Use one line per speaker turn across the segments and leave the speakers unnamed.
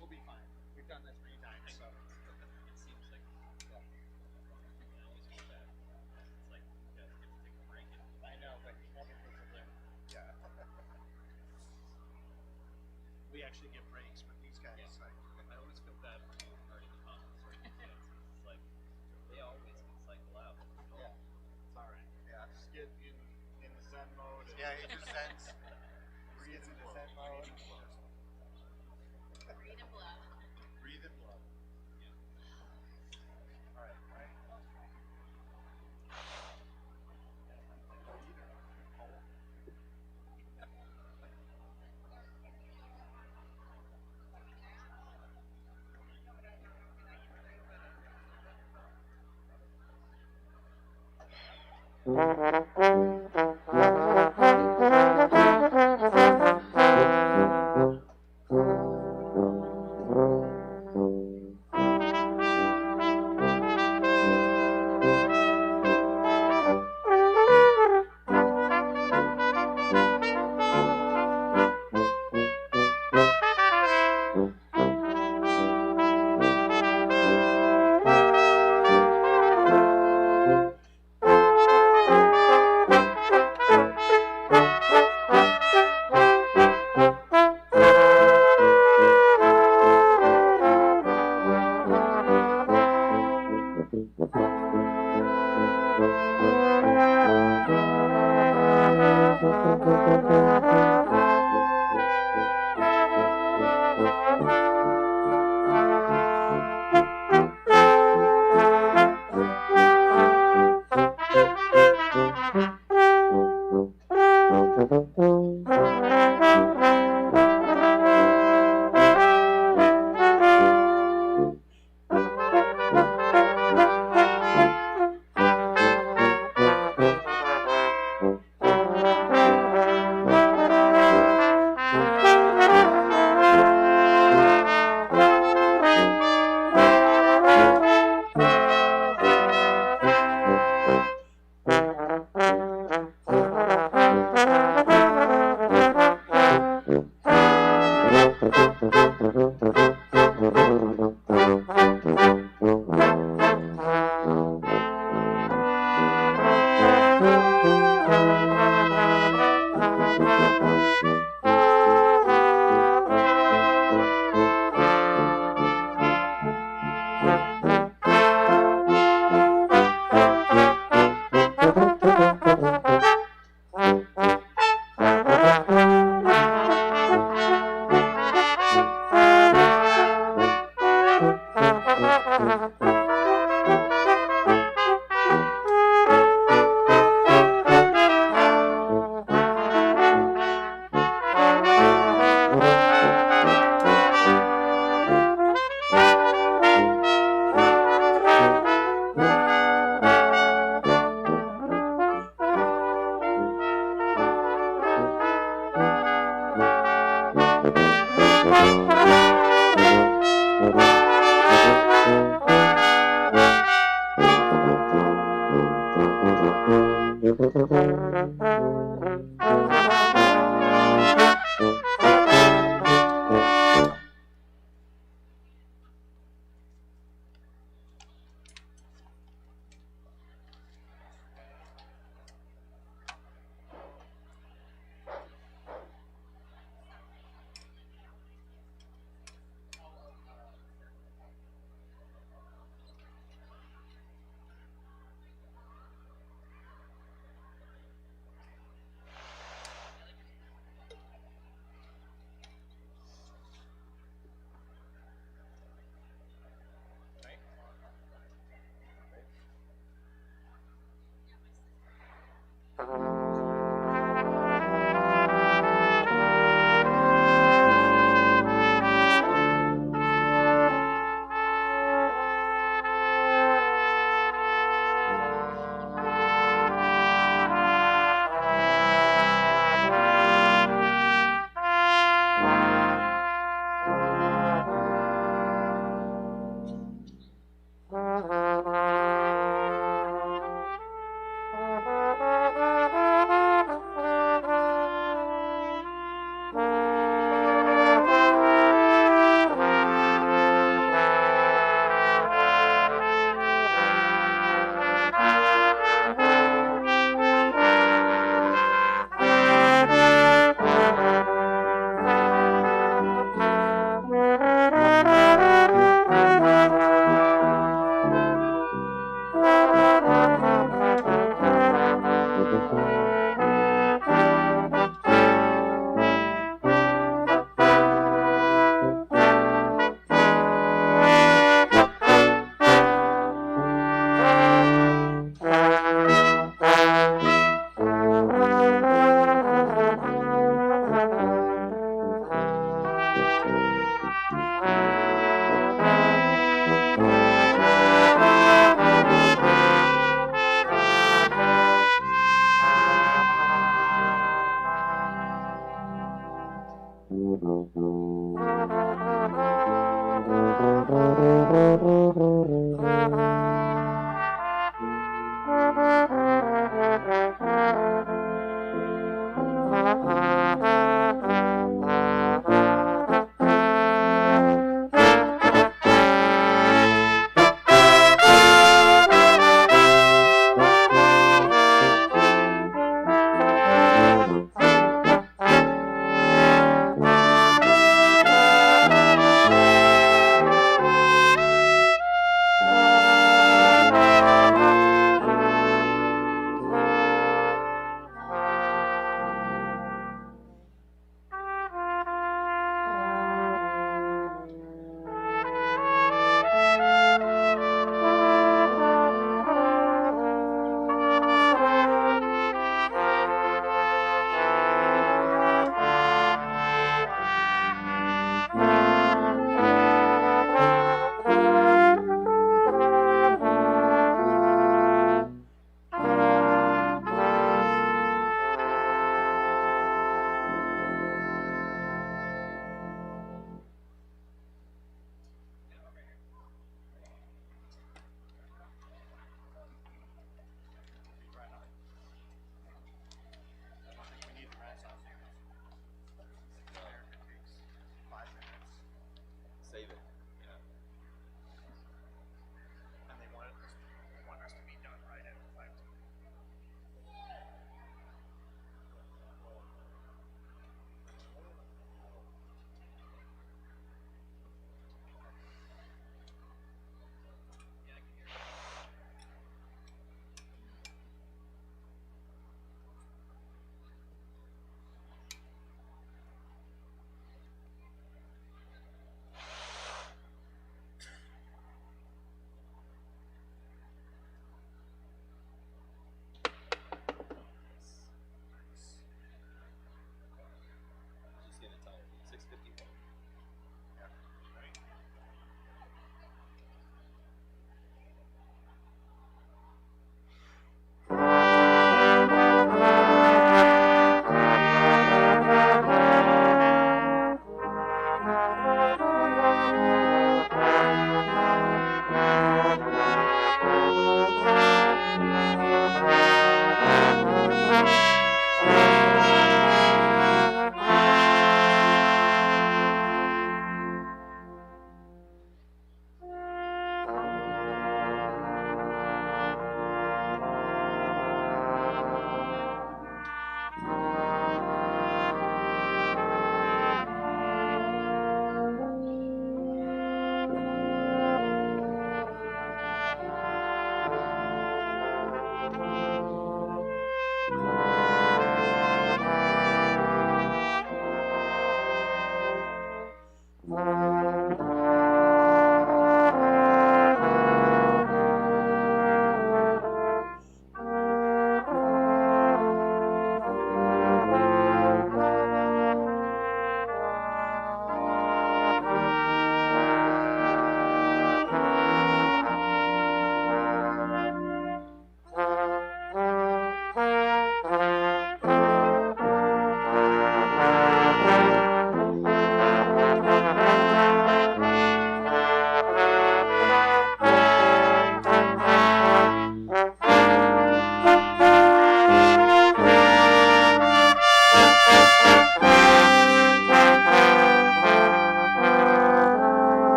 we'll be fine. We've done this many times, so.
It seems like I always feel bad. It's like you guys get to take a break.
I know, but everything's a limit.
Yeah.
We actually get breaks, but these guys, like,
I always feel bad for people regarding the common circumstances. It's like they always can cycle out.
yeah, it's all right.
Yeah.
Just get in the Zen mode. And
Yeah, it just sends. Breathe into
flow.
Zen mode.
Read and blow.
Breathe and blow. All right, right.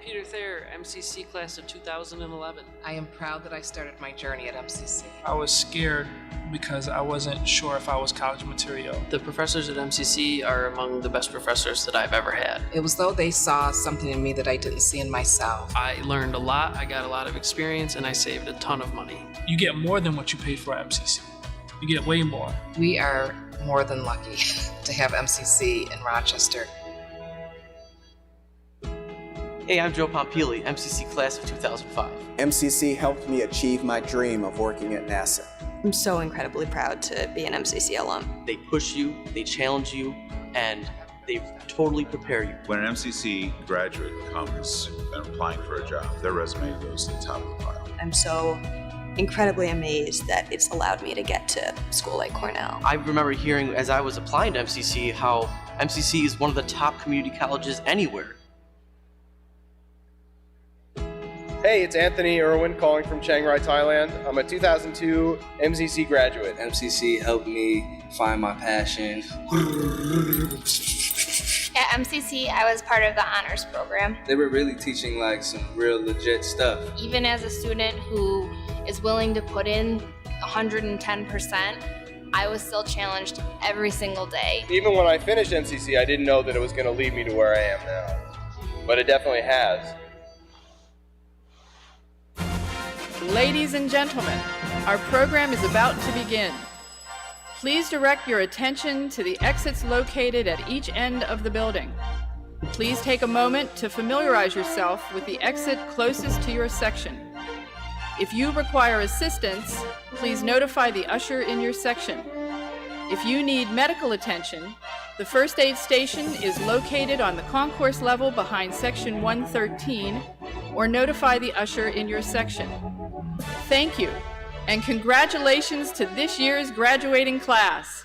Peter Thayer, MCC class of 2011.
I am proud that I started my journey at MCC.
I was scared because I wasn't sure if I was college material.
The professors at MCC are among the best professors that I've ever had.
It was though they saw something in me that I didn't see in myself.
I learned a lot, I got a lot of experience, and I saved a ton of money.
You get more than what you paid for at MCC. You get way more.
We are more than lucky to have MCC in Rochester.
Hey, I'm Joe Pompili, MCC class of 2005.
MCC helped me achieve my dream of working at NASA.
I'm so incredibly proud to be an MCC alum.
They push you, they challenge you, and they totally prepare you.
When an MCC graduate comes and applying for a job, their resume goes to the top of the pile.
I'm so incredibly amazed that it's allowed me to get to school like Cornell.
I remember hearing as I was applying to MCC how MCC is one of the top community colleges anywhere.
Hey, it's Anthony Irwin calling from Chiang Rai, Thailand. I'm a 2002 MCC graduate.
MCC helped me find my passion.
At MCC, I was part of the honors program.
They were really teaching like some real legit stuff.
Even as a student who is willing to put in 110%, I was still challenged every single day.
Even when I finished MCC, I didn't know that it was going to lead me to where I am now. But it definitely has.
Ladies and gentlemen, our program is about to begin. Please direct your attention to the exits located at each end of the building. Please take a moment to familiarize yourself with the exit closest to your section. If you require assistance, please notify the usher in your section. If you need medical attention, the first aid station is located on the concourse level behind section 113, or notify the usher in your section. Thank you, and congratulations to this year's graduating class.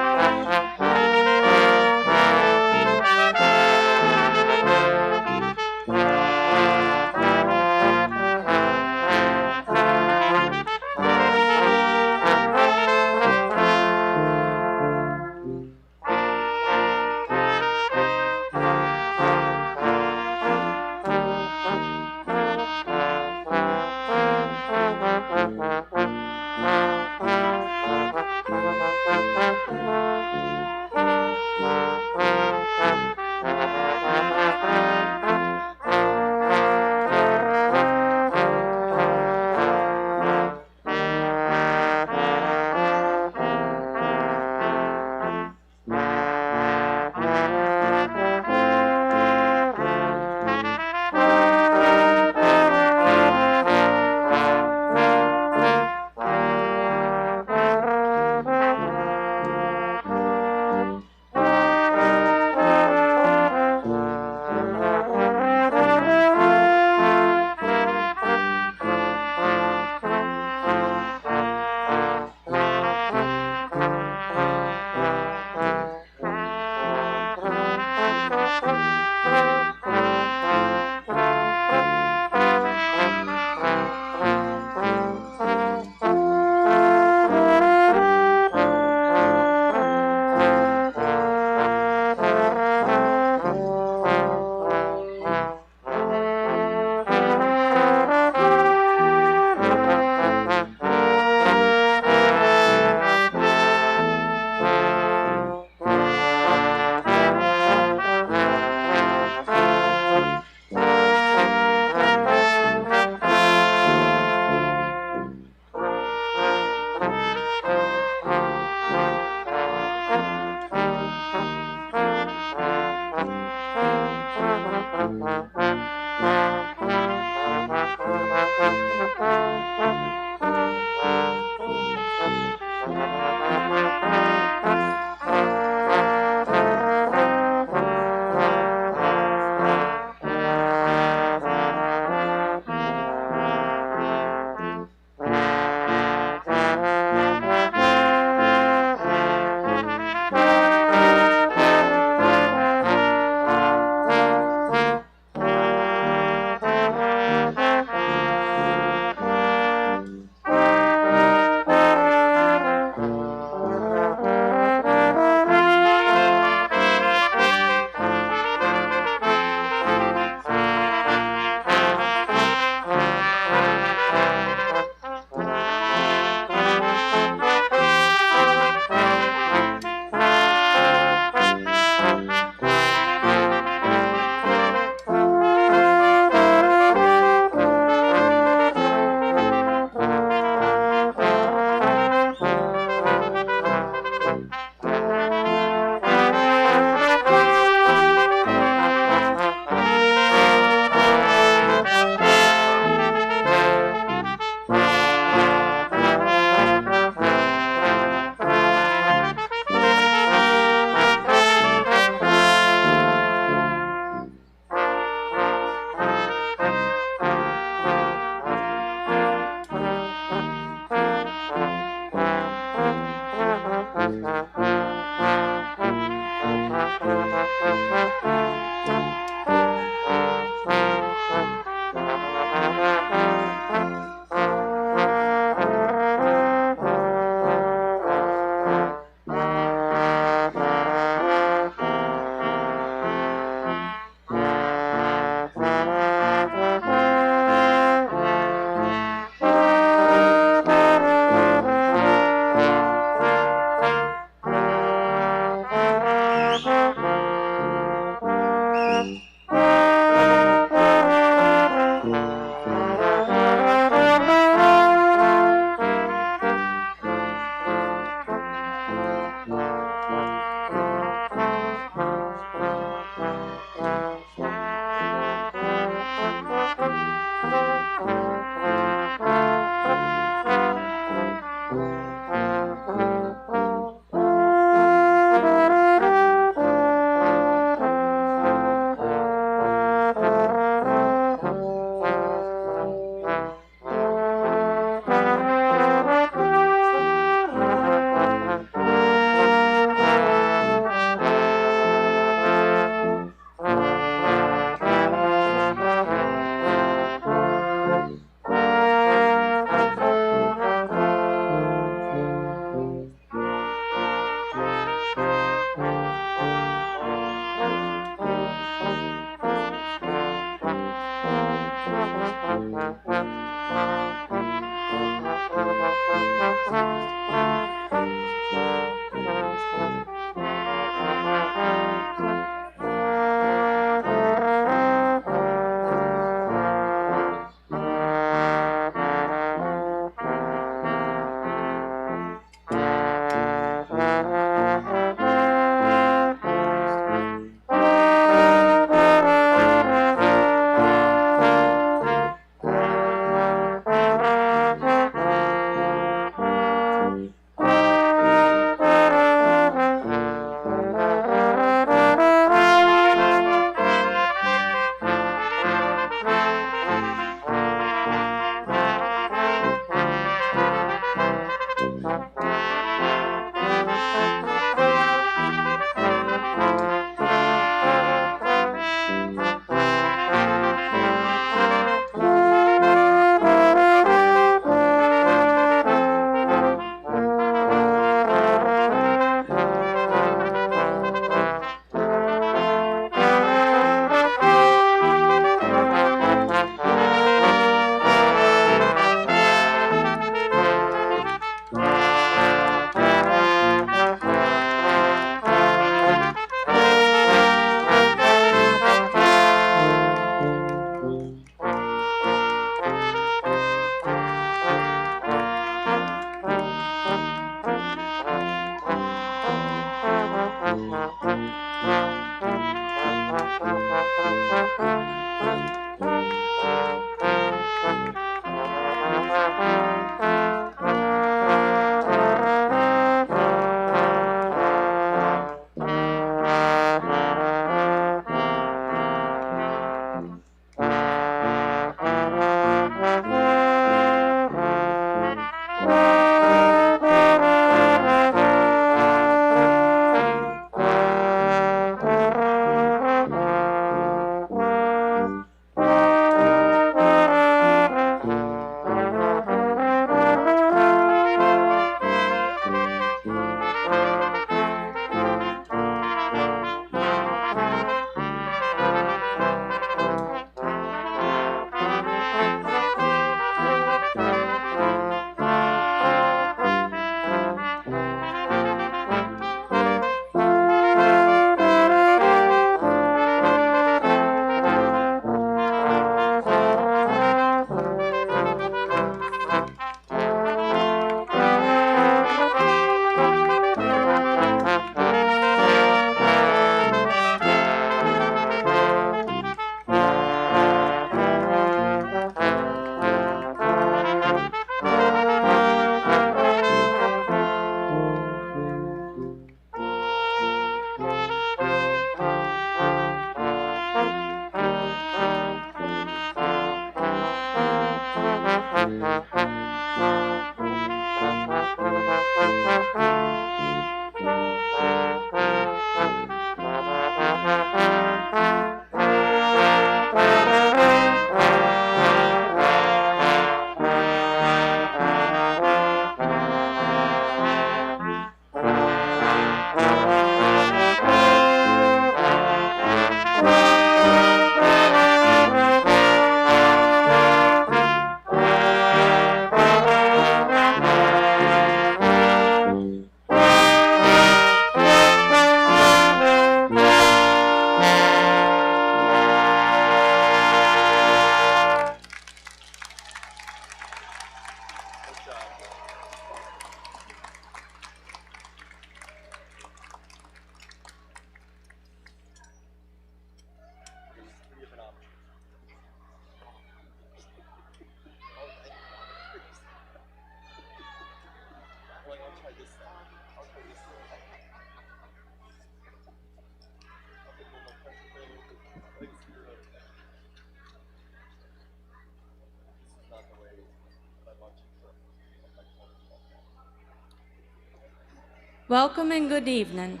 Welcome and good evening.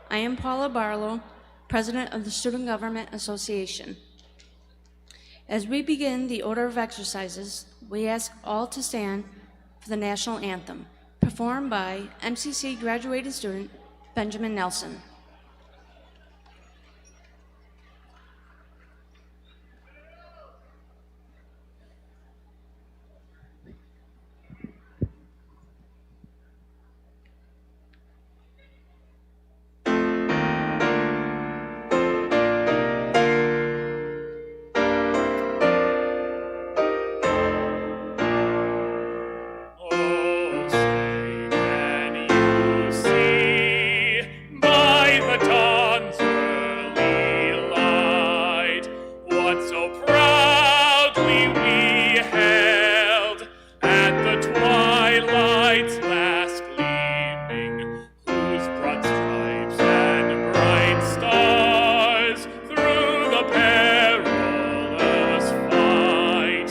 I am Paula Barlow, President of the Student Government Association. As we begin the order of exercises, we ask all to stand for the national anthem, performed by MCC graduated student Benjamin Nelson.
assembly we held at the twilight's last gleaming, whose broad stripes and bright stars through the perilous fight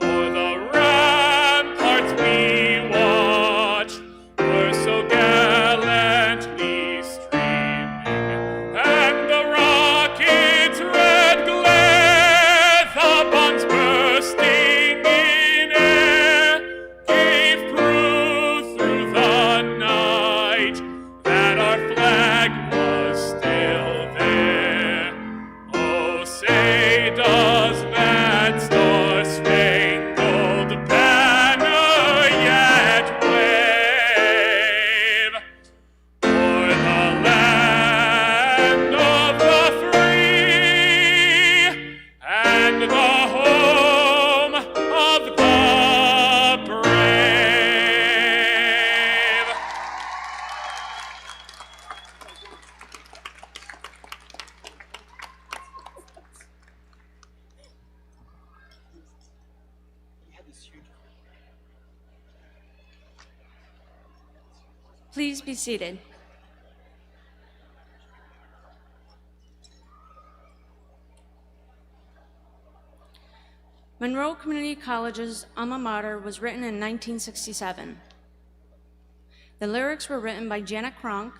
o'er the ramparts we watched were so gallantly streaming, and the rocket's red glare, the bombs bursting in air, gave proof through the night that our flag was still there. Oh, say does that star-spangled banner yet wave o'er the land of the free and the home of the brave?
Please be seated. Monroe Community College's alma mater was written in 1967. The lyrics were written by Janet Kronk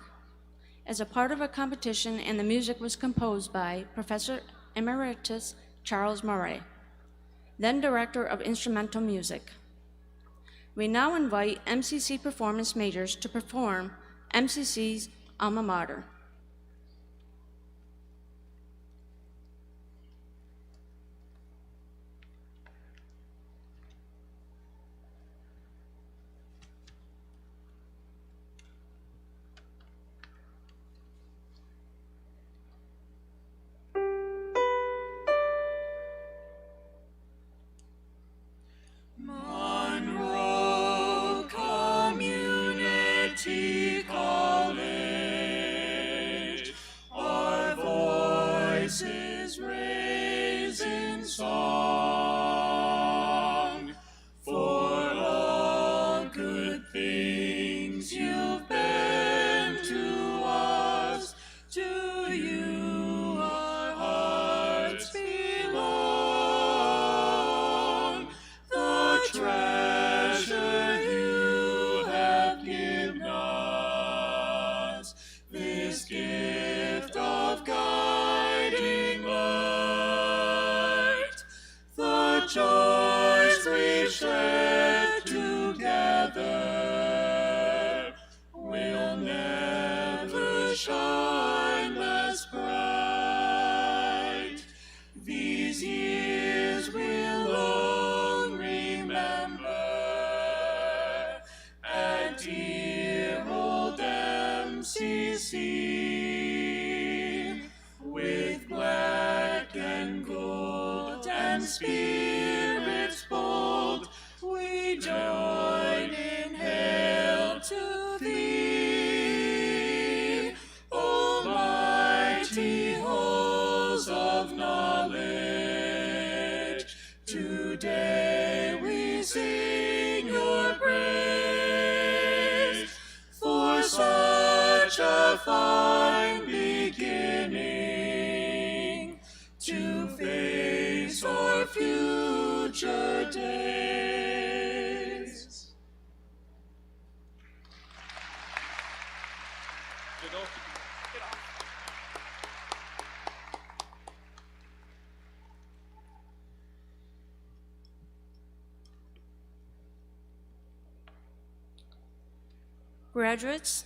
as a part of a competition, and the music was composed by Professor Emeritus Charles Murray, then Director of Instrumental Music. We now invite MCC performance majors to perform MCC's alma mater.
Monroe Community College, our voices raise in song for all good things you've been to us. To you our hearts belong. The treasure you have given us, this gift of guiding light, the joys we've shared together will never shine less bright. These years we'll long remember at dear old MCC, with black and gold and spirits bold, we join in hail to thee, almighty halls of knowledge. Today we sing your praise for such a fine beginning to face our future days.
Graduates,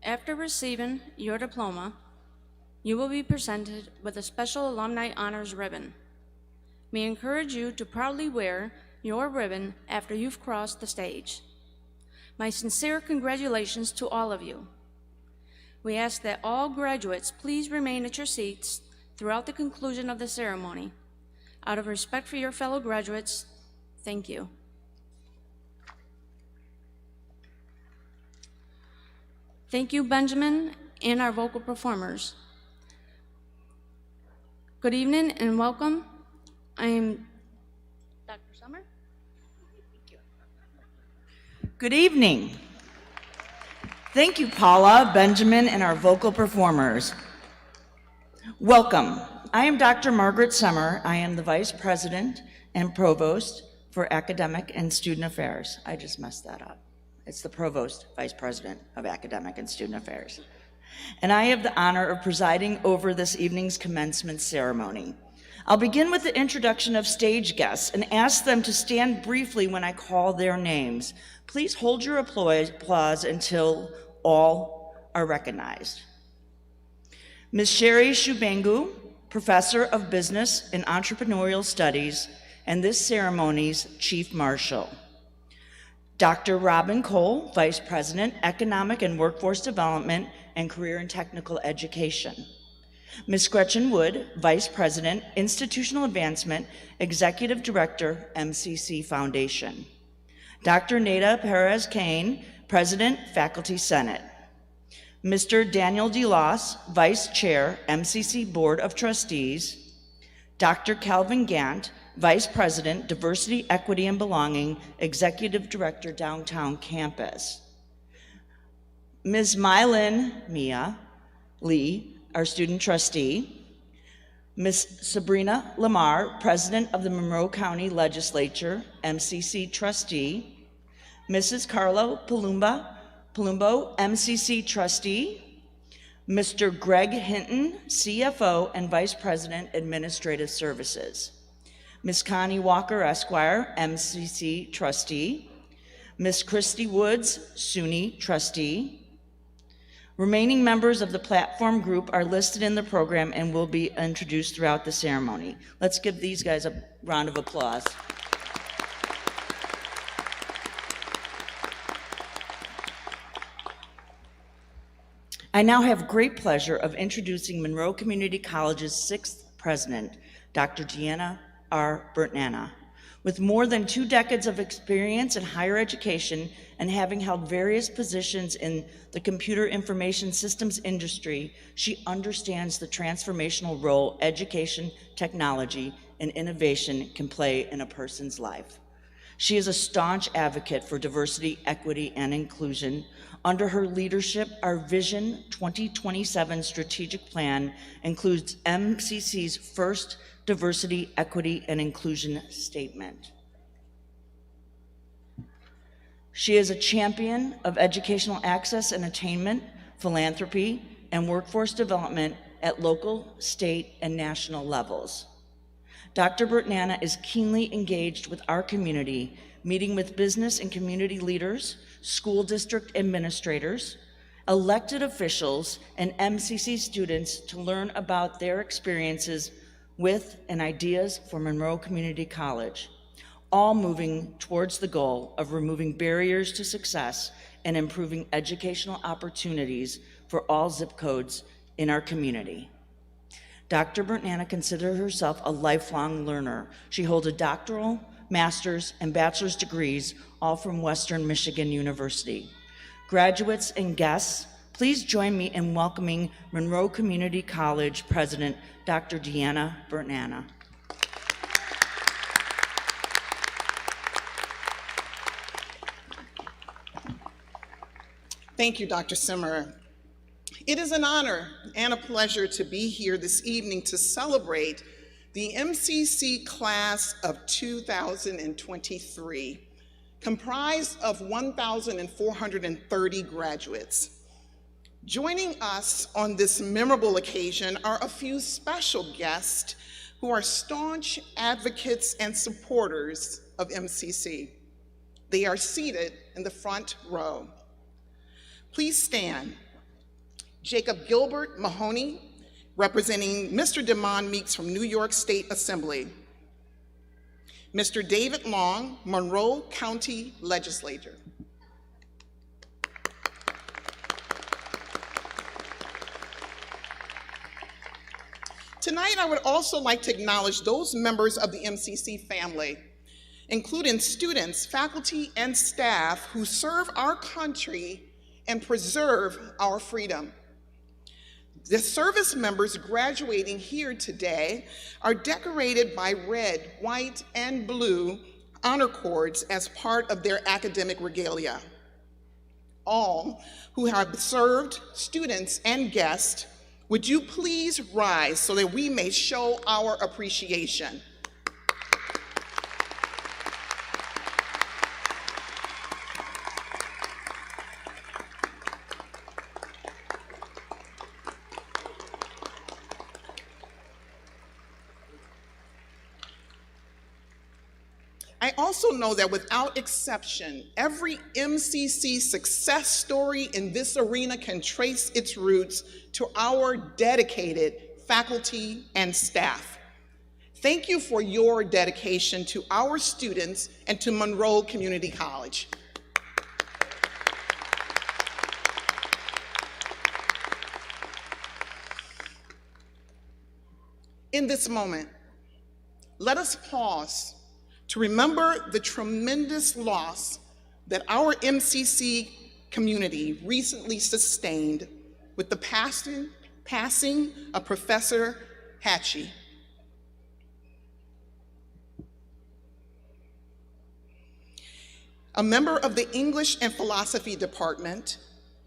after receiving your diploma, you will be presented with a special Alumni Honors Ribbon. We encourage you to proudly wear your ribbon after you've crossed the stage. My sincere congratulations to all of you. We ask that all graduates please remain at your seats throughout the conclusion of the ceremony. Out of respect for your fellow graduates, thank you. Thank you, Benjamin, and our vocal performers. Good evening and welcome. I am
Summer.
Good evening. Thank you, Paula, Benjamin, and our vocal performers. Welcome. I am Dr. Margaret Summer. I am the Vice President and Provost for Academic and Student Affairs. I just messed that up. It's the Provost, Vice President of Academic and Student Affairs. And I have the honor of presiding over this evening's commencement ceremony. I'll begin with the introduction of stage guests and ask them to stand briefly when I call their names. Please hold your applause until all are recognized. Ms. Sherry Shubengu, Professor of Business and Entrepreneurial Studies, and this ceremony's Chief Marshal. Dr. Robin Cole, Vice President, Economic and Workforce Development and Career and Technical Education. Ms. Gretchen Wood, Vice President, Institutional Advancement, Executive Director, MCC Foundation. Dr. Neda Perez-Kane, President, Faculty Senate. Mr. Daniel DeLoss, Vice Chair, MCC Board of Trustees. Dr. Calvin Gant, Vice President, Diversity, Equity, and Belonging, Executive Director, Downtown Campus. Ms. Mia Lee, our Student Trustee. Ms. Sabrina Lamar, President of the Monroe County Legislature, MCC Trustee. Mrs. Carlo Palumbo, MCC Trustee. Mr. Greg Hinton, CFO and Vice President, Administrative Services. Ms. Connie Walker, Esquire, MCC Trustee. Ms. Christy Woods, SUNY Trustee. Remaining members of the platform group are listed in the program and will be introduced throughout the ceremony. Let's give these guys a round of applause. I now have great pleasure of introducing Monroe Community College's 6th president, Dr. Deanna R. Bertnana. With more than 2 decades of experience in higher education and having held various positions in the computer information systems industry, she understands the transformational role education, technology, and innovation can play in a person's life. She is a staunch advocate for diversity, equity, and inclusion. Under her leadership, our Vision 2027 strategic plan includes MCC's first Diversity, Equity, and Inclusion Statement. She is a champion of educational access and attainment, philanthropy, and workforce development at local, state, and national levels. Dr. Bertnana is keenly engaged with our community, meeting with business and community leaders, school district administrators, elected officials, and MCC students to learn about their experiences with and ideas for Monroe Community College, all moving towards the goal of removing barriers to success and improving educational opportunities for all zip codes in our community. Dr. Bertnana considers herself a lifelong learner. She holds a doctoral, master's, and bachelor's degrees, all from Western Michigan University. Graduates and guests, please join me in welcoming Monroe Community College President, Dr. Deanna Bertnana.
Thank you, Dr. Schumer. It is an honor and a pleasure to be here this evening to celebrate the MCC class of 2023, comprised of 1,430 graduates. Joining us on this memorable occasion are a few special guests who are staunch advocates and supporters of MCC. They are seated in the front row. Please stand. Jacob Gilbert Mahoney, representing Mr. Demond Meeks from New York State Assembly. Mr. David Long, Monroe County Legislator. Tonight, I would also like to acknowledge those members of the MCC family, including students, faculty, and staff who serve our country and preserve our freedom. The service members graduating here today are decorated by red, white, and blue honor cords as part of their academic regalia. All who have served, students and guests, would you please rise so that we may show our appreciation? I also know that without exception, every MCC success story in this arena can trace its roots to our dedicated faculty and staff. Thank you for your dedication to our students and to Monroe Community College. In this moment, let us pause to remember the tremendous loss that our MCC community recently sustained with the passing of Professor Hatchie. A member of the English and Philosophy Department,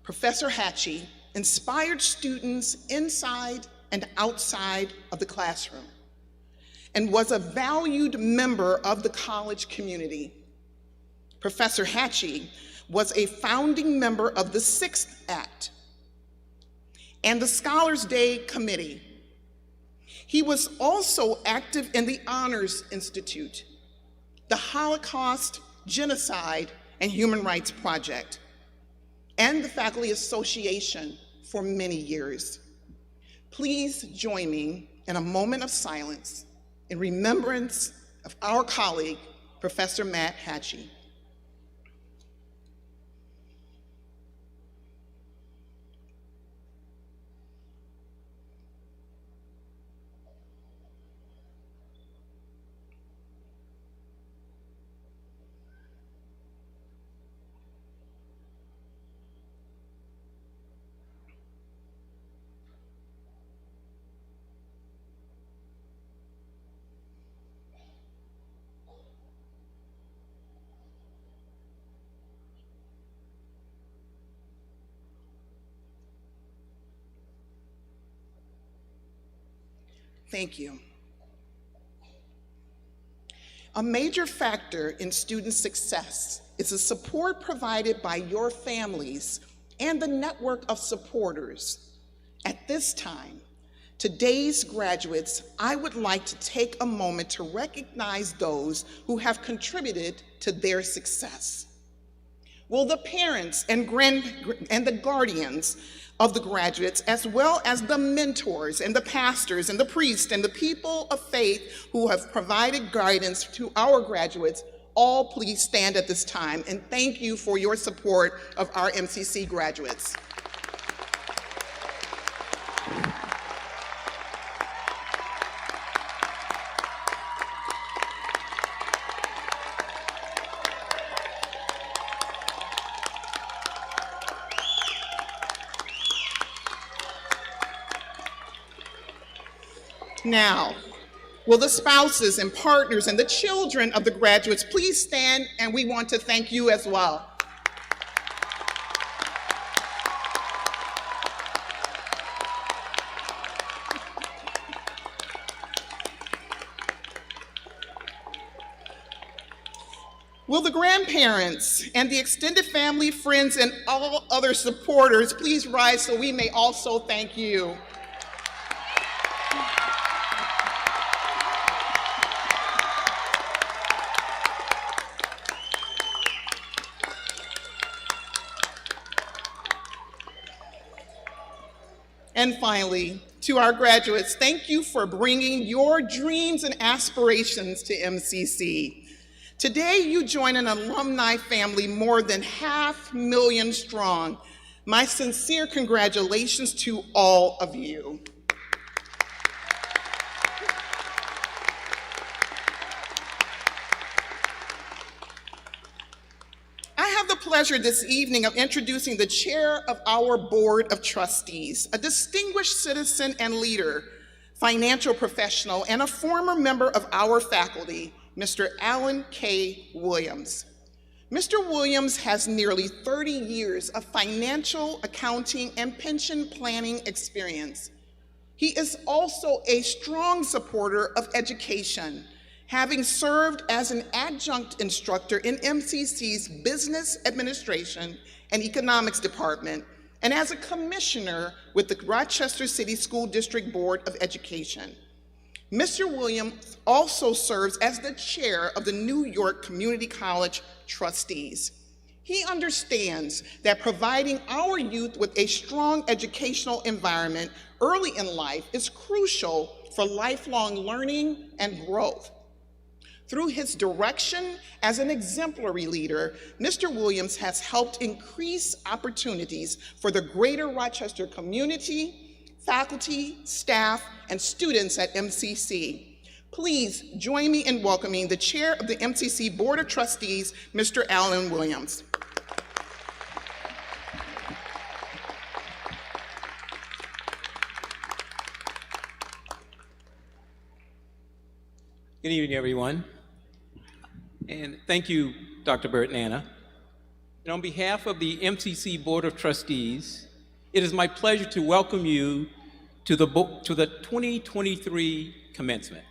Professor Hatchie inspired students inside and outside of the classroom, and was a valued member of the college community. Professor Hatchie was a founding member of the Sixth Act and the Scholars Day Committee. He was also active in the Honors Institute, the Holocaust, Genocide, and Human Rights Project, and the Faculty Association for many years. Please join me in a moment of silence in remembrance of our colleague, Professor Matt Hatchie. Thank you. A major factor in student success is the support provided by your families and the network of supporters. At this time, today's graduates, I would like to take a moment to recognize those who have contributed to their success. Will the parents and the guardians of the graduates, as well as the mentors and the pastors and the priests and the people of faith who have provided guidance to our graduates, all please stand at this time, and thank you for your support of our MCC graduates. Now, will the spouses and partners and the children of the graduates please stand, and we want to thank you as well. Will the grandparents and the extended family, friends, and all other supporters please rise so we may also thank you. And finally, to our graduates, thank you for bringing your dreams and aspirations to MCC. Today, you join an alumni family more than 500,000 strong. My sincere congratulations to all of you. I have the pleasure this evening of introducing the chair of our Board of Trustees, a distinguished citizen and leader, financial professional, and a former member of our faculty, Mr. Alan K. Williams. Mr. Williams has nearly 30 years of financial, accounting, and pension planning experience. He is also a strong supporter of education, having served as an adjunct instructor in MCC's Business Administration and Economics Department, and as a commissioner with the Rochester City School District Board of Education. Mr. Williams also serves as the chair of the New York Community College Trustees. He understands that providing our youth with a strong educational environment early in life is crucial for lifelong learning and growth. Through his direction as an exemplary leader, Mr. Williams has helped increase opportunities for the greater Rochester community, faculty, staff, and students at MCC. Please join me in welcoming the chair of the MCC Board of Trustees, Mr. Alan Williams.
Good evening, everyone. And thank you, Dr. Burt and Anna. And on behalf of the MCC Board of Trustees, it is my pleasure to welcome you to the 2023 commencement.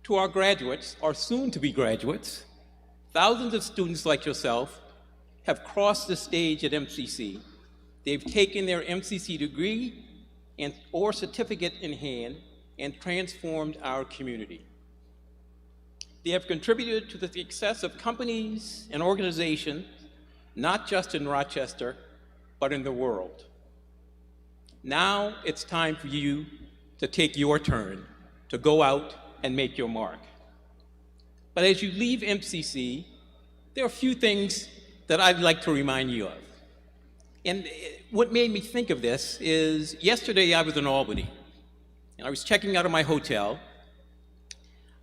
To our graduates, or soon-to-be graduates, thousands of students like yourself have crossed the stage at MCC. They've taken their MCC degree or certificate in hand and transformed our community. They have contributed to the success of companies and organizations, not just in Rochester, but in the world. Now it's time for you to take your turn, to go out and make your mark. But as you leave MCC, there are a few things that I'd like to remind you of. And what made me think of this is yesterday I was in Albany, and I was checking out of my hotel,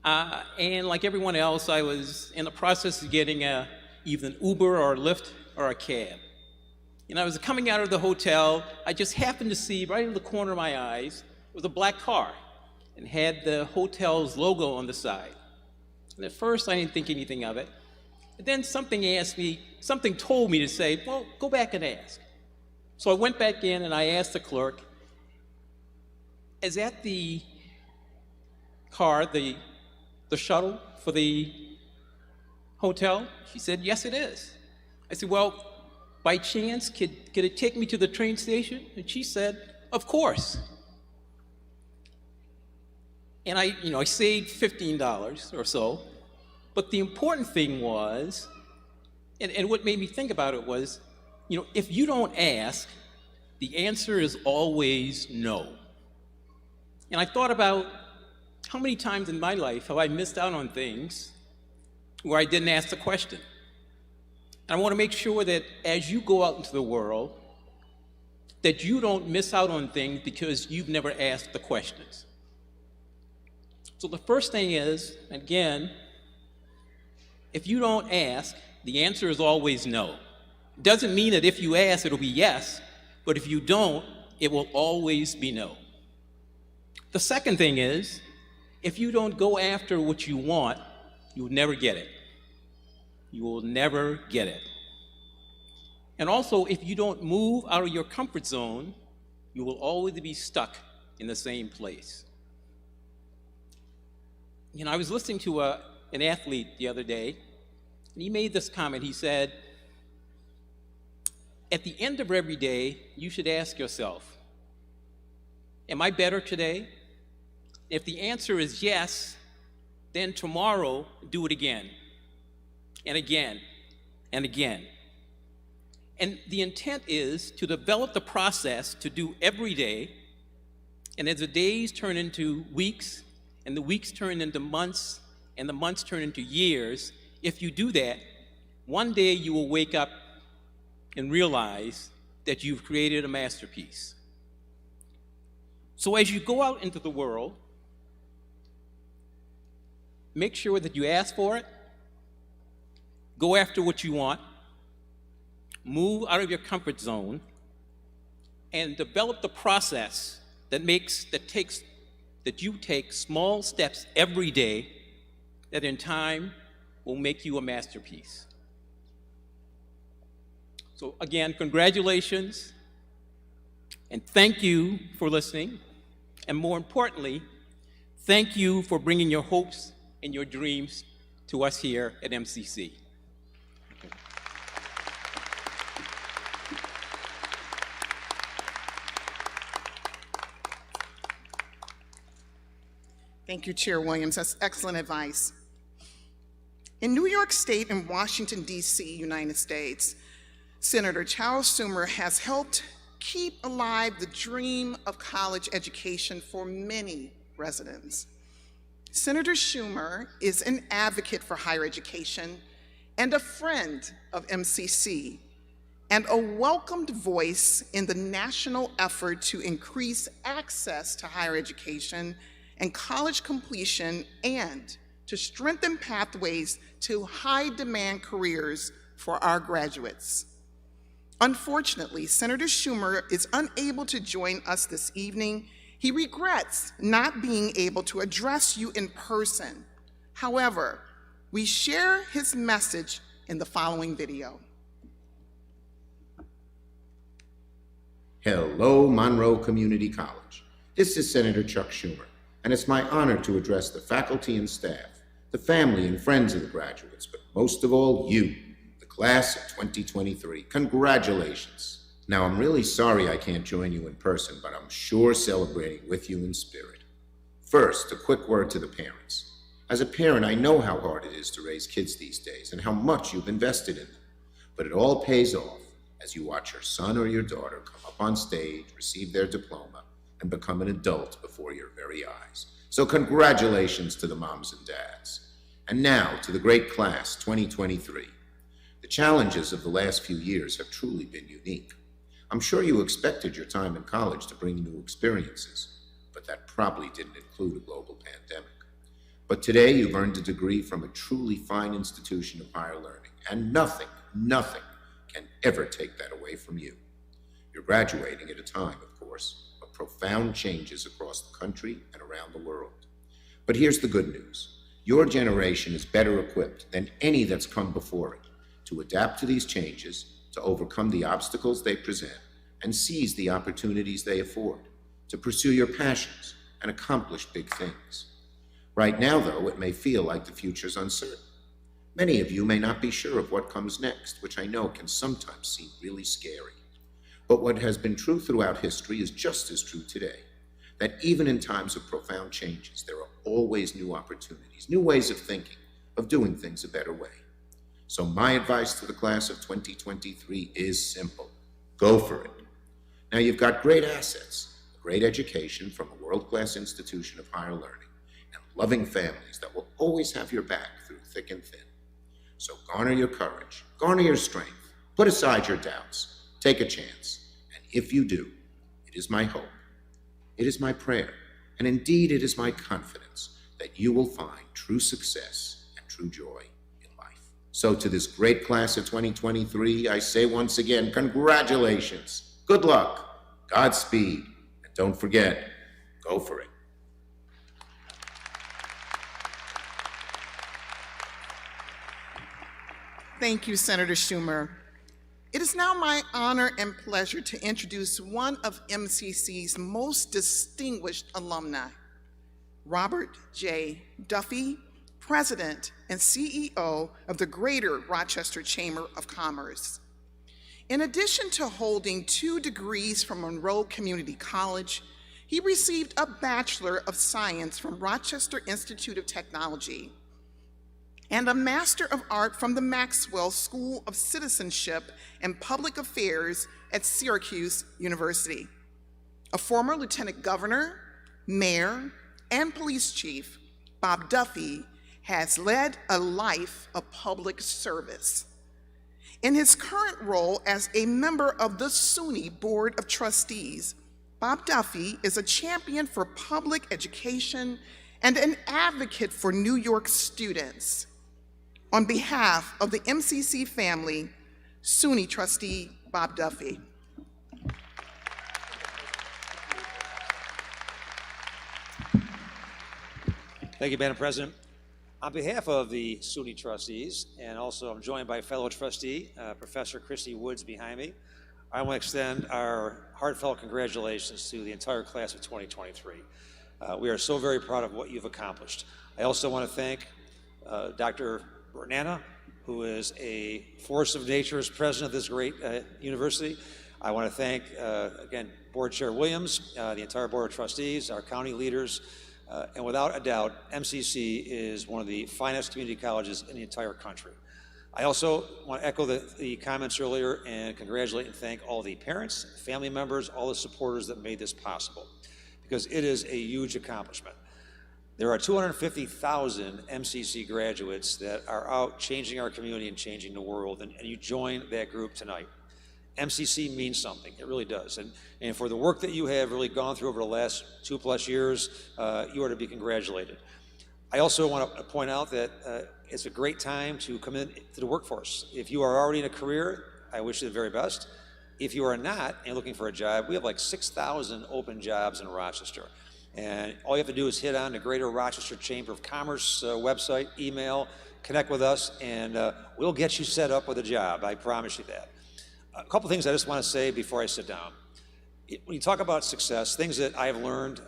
and like everyone else, I was in the process of getting either an Uber or a Lyft or a cab. And I was coming out of the hotel, I just happened to see right in the corner of my eyes was a black car and had the hotel's logo on the side. And at first I didn't think anything of it. But then something told me to say, well, go back and ask. So I went back in and I asked the clerk, is that the car, the shuttle for the hotel? She said, yes, it is. I said, well, by chance, could it take me to the train station? And she said, of course. And I saved $15 or so. But the important thing was, and what made me think about it was, if you don't ask, the answer is always no. And I thought about how many times in my life have I missed out on things where I didn't ask the question. And I want to make sure that as you go out into the world, that you don't miss out on things because you've never asked the questions. So the first thing is, again, if you don't ask, the answer is always no. It doesn't mean that if you ask, it'll be yes, but if you don't, it will always be no. The second thing is, if you don't go after what you want, you'll never get it. You will never get it. And also, if you don't move out of your comfort zone, you will always be stuck in the same place. I was listening to an athlete the other day, and he made this comment. He said, at the end of every day, you should ask yourself, am I better today? If the answer is yes, then tomorrow, do it again, and again, and again. And the intent is to develop the process to do every day, and as the days turn into weeks, and the weeks turn into months, and the months turn into years, if you do that, one day you will wake up and realize that you've created a masterpiece. So as you go out into the world, make sure that you ask for it, go after what you want, move out of your comfort zone, and develop the process that you take small steps every day that in time will make you a masterpiece. So again, congratulations, and thank you for listening, and more importantly, thank you for bringing your hopes and your dreams to us here at MCC.
Thank you, Chair Williams. That's excellent advice. In New York State and Washington, D.C., United States, Senator Charles Schumer has helped keep alive the dream of college education for many residents. Senator Schumer is an advocate for higher education and a friend of MCC, and a welcomed voice in the national effort to increase access to higher education and college completion, and to strengthen pathways to high-demand careers for our graduates. Unfortunately, Senator Schumer is unable to join us this evening. He regrets not being able to address you in person. However, we share his message in the following video.
Hello, Monroe Community College. This is Senator Chuck Schumer, and it's my honor to address the faculty and staff, the family and friends of the graduates, but most of all, you, the class of 2023. Congratulations. Now, I'm really sorry I can't join you in person, but I'm sure celebrating with you in spirit. First, a quick word to the parents. As a parent, I know how hard it is to raise kids these days and how much you've invested in them, but it all pays off as you watch your son or your daughter come up on stage, receive their diploma, and become an adult before your very eyes. So congratulations to the moms and dads. And now to the great class 2023. The challenges of the last few years have truly been unique. I'm sure you expected your time in college to bring new experiences, but that probably didn't include a global pandemic. But today you've earned a degree from a truly fine institution of higher learning, and nothing can ever take that away from you. You're graduating at a time, of course, of profound changes across the country and around the world. But here's the good news. Your generation is better equipped than any that's come before it to adapt to these changes, to overcome the obstacles they present, and seize the opportunities they afford, to pursue your passions and accomplish big things. Right now, though, it may feel like the future's uncertain. Many of you may not be sure of what comes next, which I know can sometimes seem really scary. But what has been true throughout history is just as true today, that even in times of profound changes, there are always new opportunities, new ways of thinking, of doing things a better way. So my advice to the class of 2023 is simple. Go for it. Now you've got great assets, a great education from a world-class institution of higher learning, and loving families that will always have your back through thick and thin. So garner your courage, garner your strength, put aside your doubts, take a chance. And if you do, it is my hope, it is my prayer, and indeed it is my confidence that you will find true success and true joy in life. So to this great class of 2023, I say once again, congratulations, good luck, Godspeed, and don't forget, go for it.
Thank you, Senator Schumer. It is now my honor and pleasure to introduce one of MCC's most distinguished alumni, Robert J. Duffy, President and CEO of the Greater Rochester Chamber of Commerce. In addition to holding 2 degrees from Monroe Community College, he received a Bachelor of Science from Rochester Institute of Technology and a Master of Art from the Maxwell School of Citizenship and Public Affairs at Syracuse University. A former Lieutenant Governor, Mayor, and Police Chief, Bob Duffy has led a life of public service. In his current role as a member of the SUNY Board of Trustees, Bob Duffy is a champion for public education and an advocate for New York students. On behalf of the MCC family, SUNY Trustee Bob Duffy.
Thank you, Madam President. On behalf of the SUNY Trustees, and also I'm joined by fellow trustee, Professor Christy Woods behind me, I want to extend our heartfelt congratulations to the entire class of 2023. We are so very proud of what you've accomplished. I also want to thank Dr. Bernana, who is a force of nature as president of this great university. I want to thank, again, Board Chair Williams, the entire Board of Trustees, our county leaders, and without a doubt, MCC is one of the finest community colleges in the entire country. I also want to echo the comments earlier and congratulate and thank all the parents, family members, all the supporters that made this possible, because it is a huge accomplishment. There are 250,000 MCC graduates that are out changing our community and changing the world, and you join that group tonight. MCC means something, it really does. And for the work that you have really gone through over the last 2+ years, you are to be congratulated. I also want to point out that it's a great time to come into the workforce. If you are already in a career, I wish you the very best. If you are not and looking for a job, we have like 6,000 open jobs in Rochester. And all you have to do is hit on the Greater Rochester Chamber of Commerce website, email, connect with us, and we'll get you set up with a job. I promise you that. A couple things I just want to say before I sit down. When you talk about success, things that I've learned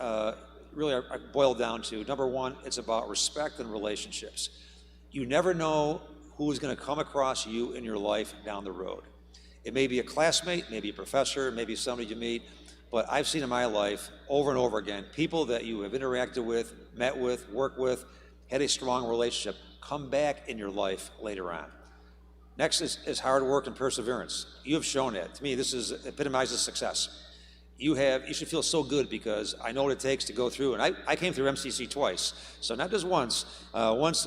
really are boiled down to, number one, it's about respect and relationships. You never know who is going to come across you in your life down the road. It may be a classmate, maybe a professor, maybe somebody you meet, but I've seen in my life over and over again, people that you have interacted with, met with, worked with, had a strong relationship, come back in your life later on. Next is hard work and perseverance. You have shown that. To me, this epitomizes success. You should feel so good because I know what it takes to go through, and I came through MCC twice, so not just once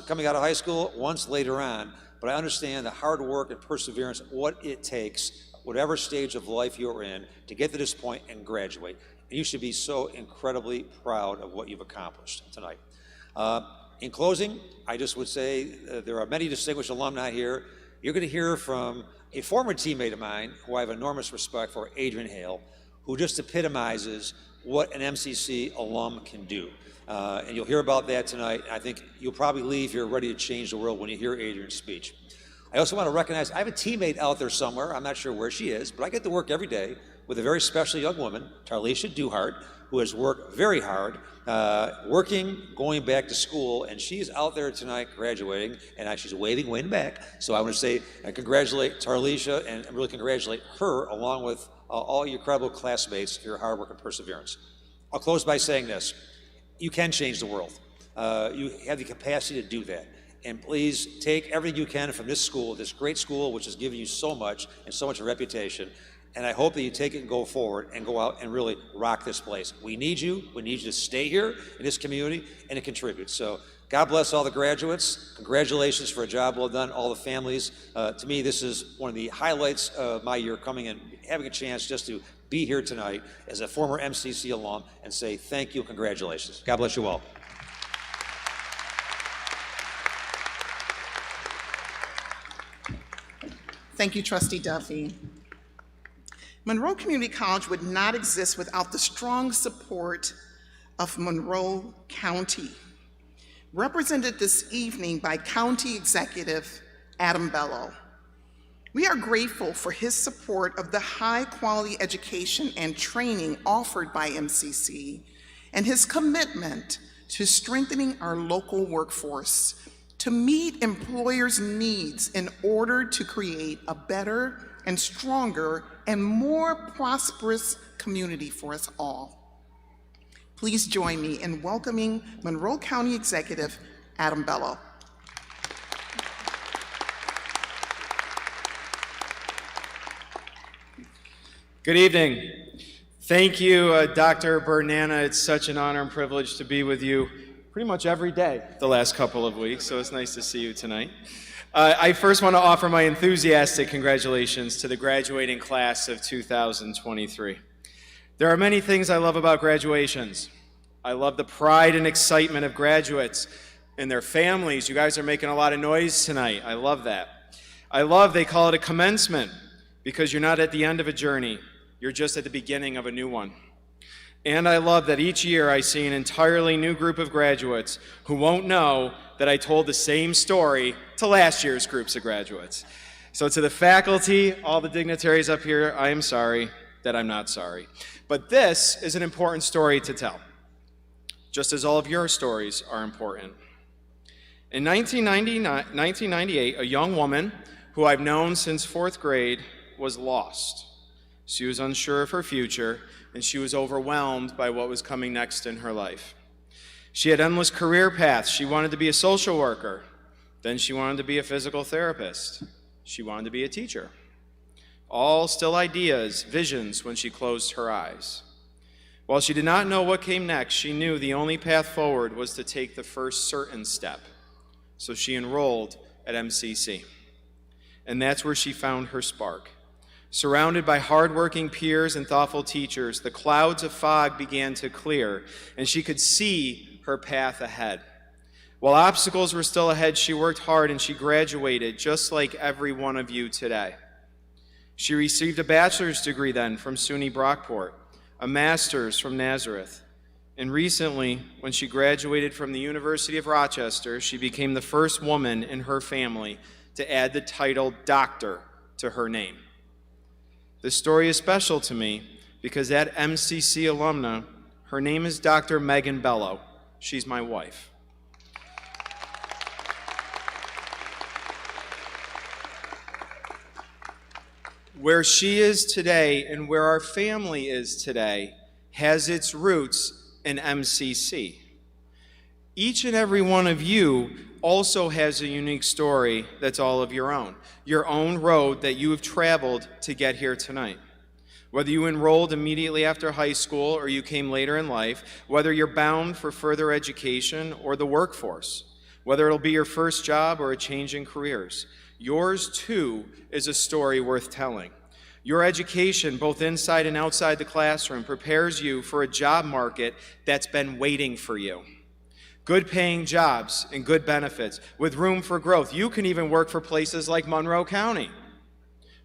coming out of high school, once later on, but I understand the hard work and perseverance, what it takes, whatever stage of life you're in, to get to this point and graduate. And you should be so incredibly proud of what you've accomplished tonight. In closing, I just would say there are many distinguished alumni here. You're going to hear from a former teammate of mine who I have enormous respect for, Adrian Hale, who just epitomizes what an MCC alum can do. And you'll hear about that tonight. I think you'll probably leave here ready to change the world when you hear Adrian's speech. I also want to recognize, I have a teammate out there somewhere, I'm not sure where she is, but I get to work every day with a very special young woman, Tarlisha Duhart, who has worked very hard, going back to school, and she's out there tonight graduating, and she's waving Wayne back. So I want to say, congratulate Tarlisha and really congratulate her along with all your incredible classmates for your hard work and perseverance. I'll close by saying this. You can change the world. You have the capacity to do that. And please take everything you can from this school, this great school, which has given you so much and so much reputation. And I hope that you take it and go forward and go out and really rock this place. We need you. We need you to stay here in this community and to contribute. So God bless all the graduates. Congratulations for a job well done, all the families. To me, this is one of the highlights of my year, coming and having a chance just to be here tonight as a former MCC alum and say thank you, congratulations. God bless you all.
Thank you, Trustee Duffy. Monroe Community College would not exist without the strong support of Monroe County, represented this evening by County Executive Adam Bello. We are grateful for his support of the high-quality education and training offered by MCC and his commitment to strengthening our local workforce to meet employers' needs in order to create a better and stronger and more prosperous community for us all. Please join me in welcoming Monroe County Executive Adam Bello.
Good evening. Thank you, Dr. Bernana. It's such an honor and privilege to be with you pretty much every day the last couple of weeks, so it's nice to see you tonight. I first want to offer my enthusiastic congratulations to the graduating class of 2023. There are many things I love about graduations. I love the pride and excitement of graduates and their families. You guys are making a lot of noise tonight. I love that. They call it a commencement because you're not at the end of a journey. You're just at the beginning of a new one. And I love that each year I see an entirely new group of graduates who won't know that I told the same story to last year's groups of graduates. So to the faculty, all the dignitaries up here, I am sorry that I'm not sorry. But this is an important story to tell, just as all of your stories are important. In 1998, a young woman who I've known since 4th grade was lost. She was unsure of her future, and she was overwhelmed by what was coming next in her life. She had endless career paths. She wanted to be a social worker. Then she wanted to be a physical therapist. She wanted to be a teacher. All still ideas, visions when she closed her eyes. While she did not know what came next, she knew the only path forward was to take the first certain step. So she enrolled at MCC. And that's where she found her spark. Surrounded by hardworking peers and thoughtful teachers, the clouds of fog began to clear, and she could see her path ahead. While obstacles were still ahead, she worked hard and she graduated, just like every one of you today. She received a bachelor's degree then from SUNY Brockport, a master's from Nazareth, and recently, when she graduated from the University of Rochester, she became the first woman in her family to add the title doctor to her name. This story is special to me because that MCC alumna, her name is Dr. Megan Bello. She's my wife. Where she is today and where our family is today has its roots in MCC. Each and every one of you also has a unique story that's all of your own road that you have traveled to get here tonight. Whether you enrolled immediately after high school or you came later in life, whether you're bound for further education or the workforce, whether it'll be your first job or a change in careers, yours too is a story worth telling. Your education, both inside and outside the classroom, prepares you for a job market that's been waiting for you. Good paying jobs and good benefits with room for growth. You can even work for places like Monroe County.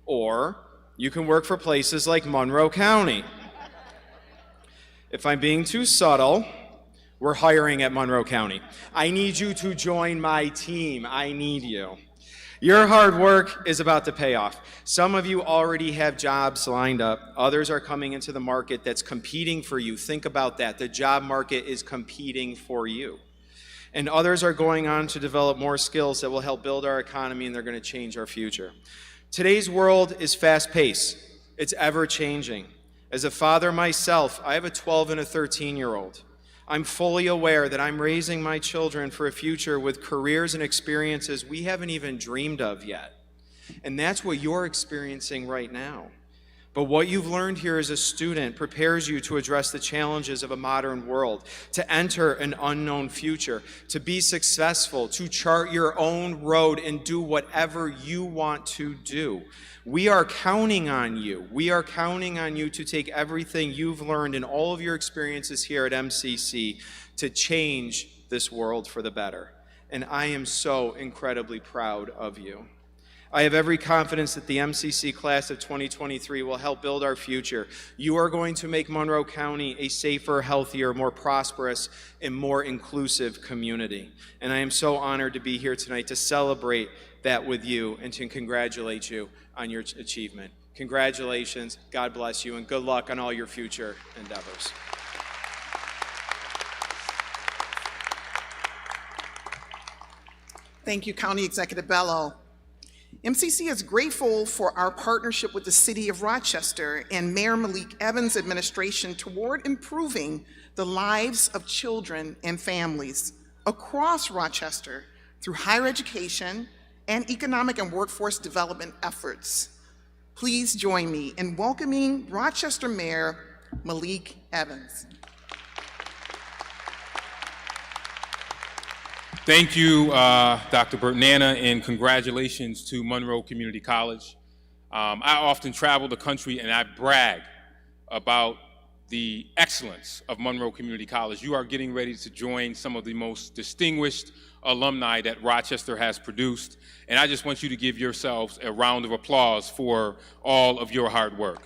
Or you can work for places like Monroe County. If I'm being too subtle, we're hiring at Monroe County. I need you to join my team. I need you. Your hard work is about to pay off. Some of you already have jobs lined up. Others are coming into the market that's competing for you. Think about that. The job market is competing for you. And others are going on to develop more skills that will help build our economy, and they're going to change our future. Today's world is fast-paced. It's ever-changing. As a father myself, I have a 12 and a 13-year-old. I'm fully aware that I'm raising my children for a future with careers and experiences we haven't even dreamed of yet. And that's what you're experiencing right now. But what you've learned here as a student prepares you to address the challenges of a modern world, to enter an unknown future, to be successful, to chart your own road and do whatever you want to do. We are counting on you. We are counting on you to take everything you've learned and all of your experiences here at MCC to change this world for the better. And I am so incredibly proud of you. I have every confidence that the MCC class of 2023 will help build our future. You are going to make Monroe County a safer, healthier, more prosperous, and more inclusive community. And I am so honored to be here tonight to celebrate that with you and to congratulate you on your achievement. Congratulations, God bless you, and good luck on all your future endeavors.
Thank you, County Executive Bello. MCC is grateful for our partnership with the City of Rochester and Mayor Malik Evans' administration toward improving the lives of children and families across Rochester through higher education and economic and workforce development efforts. Please join me in welcoming Rochester Mayor Malik Evans.
Thank you, Dr. Bernana, and congratulations to Monroe Community College. I often travel the country and I brag about the excellence of Monroe Community College. You are getting ready to join some of the most distinguished alumni that Rochester has produced, and I just want you to give yourselves a round of applause for all of your hard work.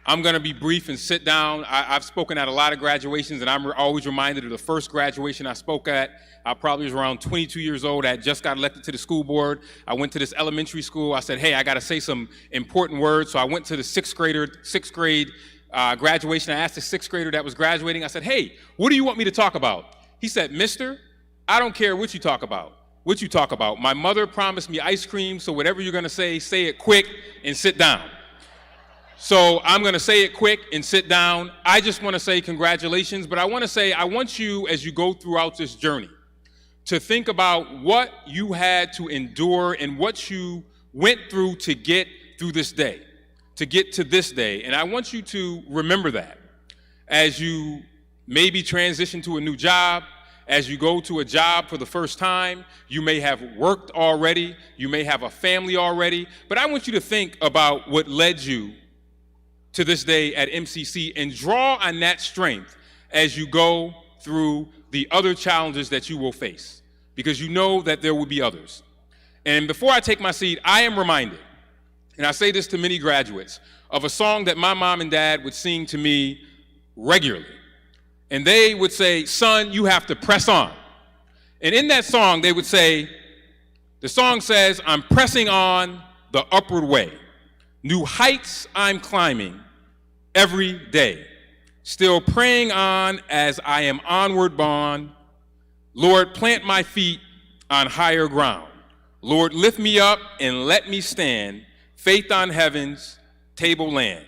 I'm going to be brief and sit down. I've spoken at a lot of graduations, and I'm always reminded of the first graduation I spoke at. I probably was around 22 years old. I had just got elected to the school board. I went to this elementary school. I said, hey, I got to say some important words. So I went to the sixth grade graduation. I asked the sixth grader that was graduating, I said, hey, what do you want me to talk about? He said, mister, I don't care what you talk about. What you talk about. My mother promised me ice cream, so whatever you're going to say it quick and sit down. So I'm going to say it quick and sit down. I just want to say congratulations, but I want to say I want you, as you go throughout this journey, to think about what you had to endure and what you went through to get through this day, to get to this day. And I want you to remember that as you maybe transition to a new job, as you go to a job for the first time. You may have worked already, you may have a family already, but I want you to think about what led you to this day at MCC and draw on that strength as you go through the other challenges that you will face, because you know that there will be others. And before I take my seat, I am reminded, and I say this to many graduates, of a song that my mom and dad would sing to me regularly. And they would say, son, you have to press on. And in that song, they would say, the song says, I'm pressing on the upward way. New heights I'm climbing every day. Still praying on as I am onward bound. Lord, plant my feet on higher ground. Lord, lift me up and let me stand. Faith on heaven's table land.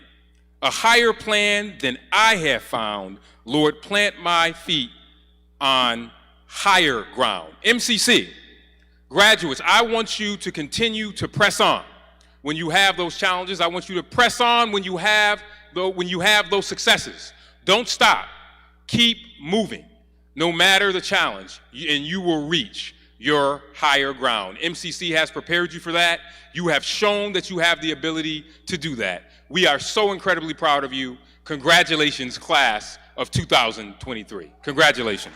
A higher plan than I have found. Lord, plant my feet on higher ground. MCC, graduates, I want you to continue to press on. When you have those challenges, I want you to press on when you have those successes. Don't stop. Keep moving, no matter the challenge, and you will reach your higher ground. MCC has prepared you for that. You have shown that you have the ability to do that. We are so incredibly proud of you. Congratulations, class of 2023. Congratulations.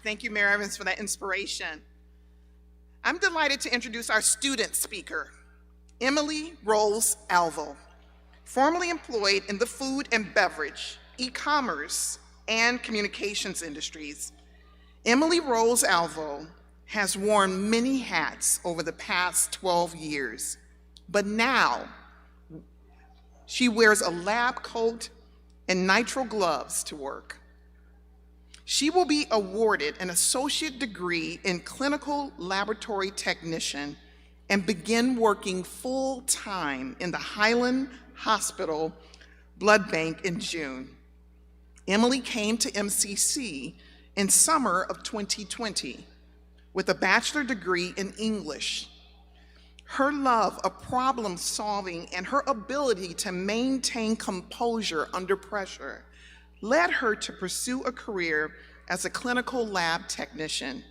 Thank you, Mayor Evans, for that inspiration. I'm delighted to introduce our student speaker, Emily Rose Alvo, formerly employed in the food and beverage, e-commerce, and communications industries. Emily Rose Alvo has worn many hats over the past 12 years, but now she wears a lab coat and nitrile gloves to work. She will be awarded an associate degree in clinical laboratory technician and begin working full-time in the Highland Hospital Blood Bank in June. Emily came to MCC in summer of 2020 with a bachelor's degree in English. Her love of problem solving and her ability to maintain composure under pressure led her to pursue a career as a clinical lab technician.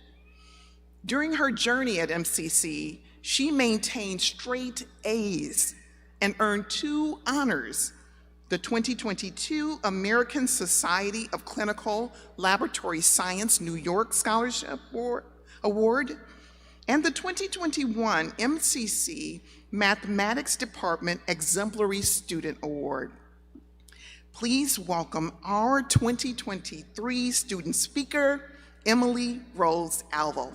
During her journey at MCC, she maintained straight A's and earned 2 honors: the 2022 American Society of Clinical Laboratory Science New York Scholarship Award and the 2021 MCC Mathematics Department Exemplary Student Award. Please welcome our 2023 student speaker, Emily Rose Alvo.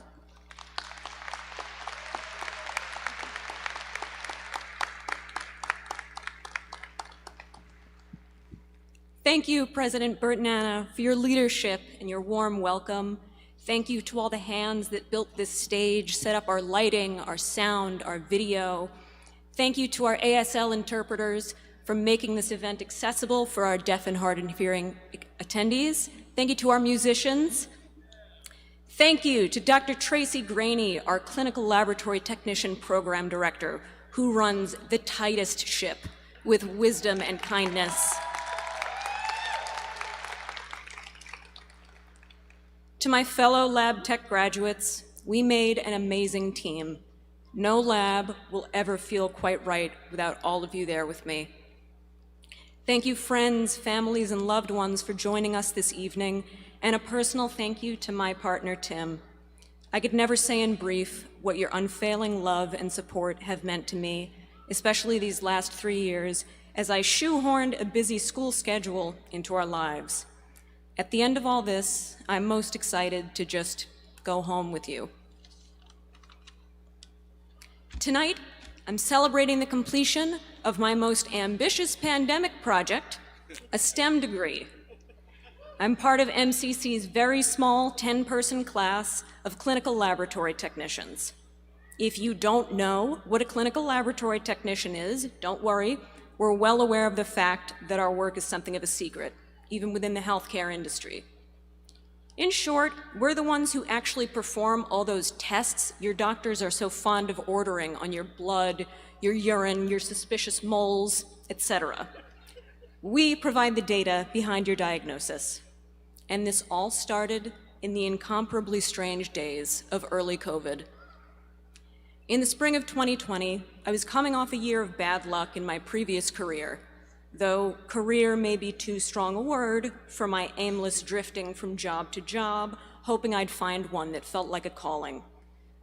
Thank you, President Bertanana, for your leadership and your warm welcome. Thank you to all the hands that built this stage, set up our lighting, our sound, our video. Thank you to our ASL interpreters for making this event accessible for our deaf and hard of hearing attendees. Thank you to our musicians. Thank you to Dr. Tracy Graney, our Clinical Laboratory Technician Program Director, who runs the tightest ship with wisdom and kindness. To my fellow lab tech graduates, we made an amazing team. No lab will ever feel quite right without all of you there with me. Thank you, friends, families, and loved ones for joining us this evening, and a personal thank you to my partner, Tim. I could never say in brief what your unfailing love and support have meant to me, especially these last 3 years, as I shoehorned a busy school schedule into our lives. At the end of all this, I'm most excited to just go home with you. Tonight, I'm celebrating the completion of my most ambitious pandemic project, a STEM degree. I'm part of MCC's very small 10-person class of clinical laboratory technicians. If you don't know what a clinical laboratory technician is, don't worry. We're well aware of the fact that our work is something of a secret, even within the healthcare industry. In short, we're the ones who actually perform all those tests your doctors are so fond of ordering on your blood, your urine, your suspicious moles, etc. We provide the data behind your diagnosis. And this all started in the incomparably strange days of early COVID. In the spring of 2020, I was coming off a year of bad luck in my previous career, though career may be too strong a word for my aimless drifting from job to job, hoping I'd find one that felt like a calling.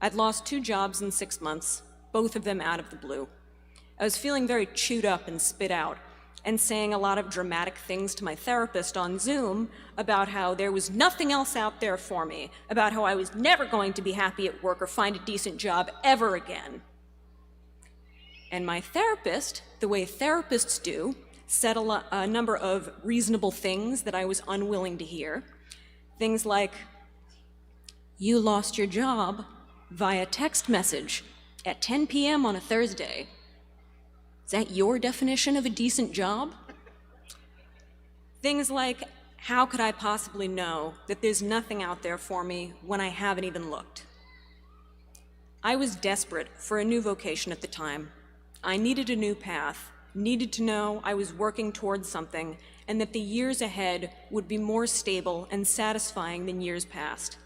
I'd lost 2 jobs in 6 months, both of them out of the blue. I was feeling very chewed up and spit out, and saying a lot of dramatic things to my therapist on Zoom about how there was nothing else out there for me, about how I was never going to be happy at work or find a decent job ever again. And my therapist, the way therapists do, said a number of reasonable things that I was unwilling to hear. Things like, "You lost your job via text message at 10 p.m. on a Thursday. Is that your definition of a decent job?" Things like, "How could I possibly know that there's nothing out there for me when I haven't even looked?" I was desperate for a new vocation at the time. I needed a new path, needed to know I was working towards something, and that the years ahead would be more stable and satisfying than years past.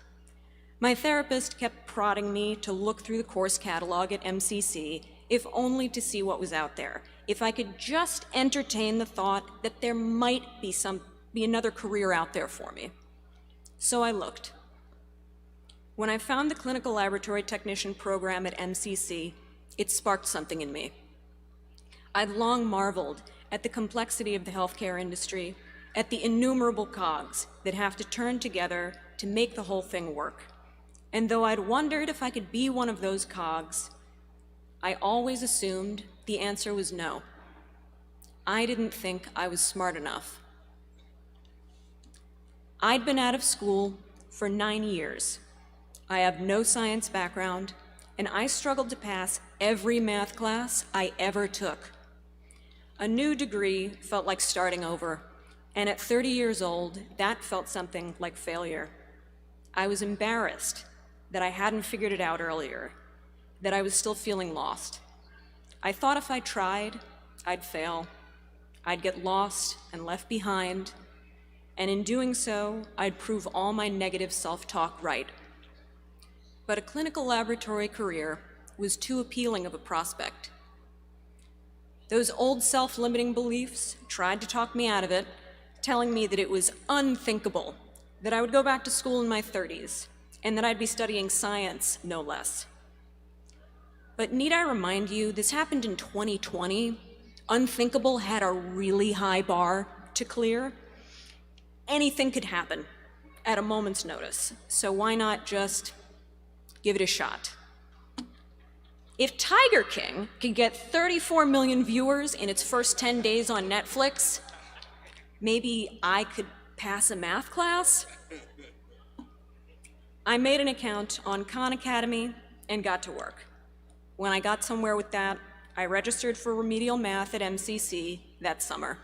My therapist kept prodding me to look through the course catalog at MCC, if only to see what was out there, if I could just entertain the thought that there might be another career out there for me. So I looked. When I found the clinical laboratory technician program at MCC, it sparked something in me. I'd long marveled at the complexity of the healthcare industry, at the innumerable cogs that have to turn together to make the whole thing work. And though I'd wondered if I could be one of those cogs, I always assumed the answer was no. I didn't think I was smart enough. I'd been out of school for 9 years. I have no science background, and I struggled to pass every math class I ever took. A new degree felt like starting over, and at 30 years old, that felt something like failure. I was embarrassed that I hadn't figured it out earlier, that I was still feeling lost. I thought if I tried, I'd fail. I'd get lost and left behind, and in doing so, I'd prove all my negative self-talk right. But a clinical laboratory career was too appealing of a prospect. Those old self-limiting beliefs tried to talk me out of it, telling me that it was unthinkable, that I would go back to school in my 30s, and that I'd be studying science, no less. But need I remind you, this happened in 2020. Unthinkable had a really high bar to clear. Anything could happen at a moment's notice, so why not just give it a shot? If Tiger King could get 34 million viewers in its first 10 days on Netflix, maybe I could pass a math class? I made an account on Khan Academy and got to work. When I got somewhere with that, I registered for remedial math at MCC that summer.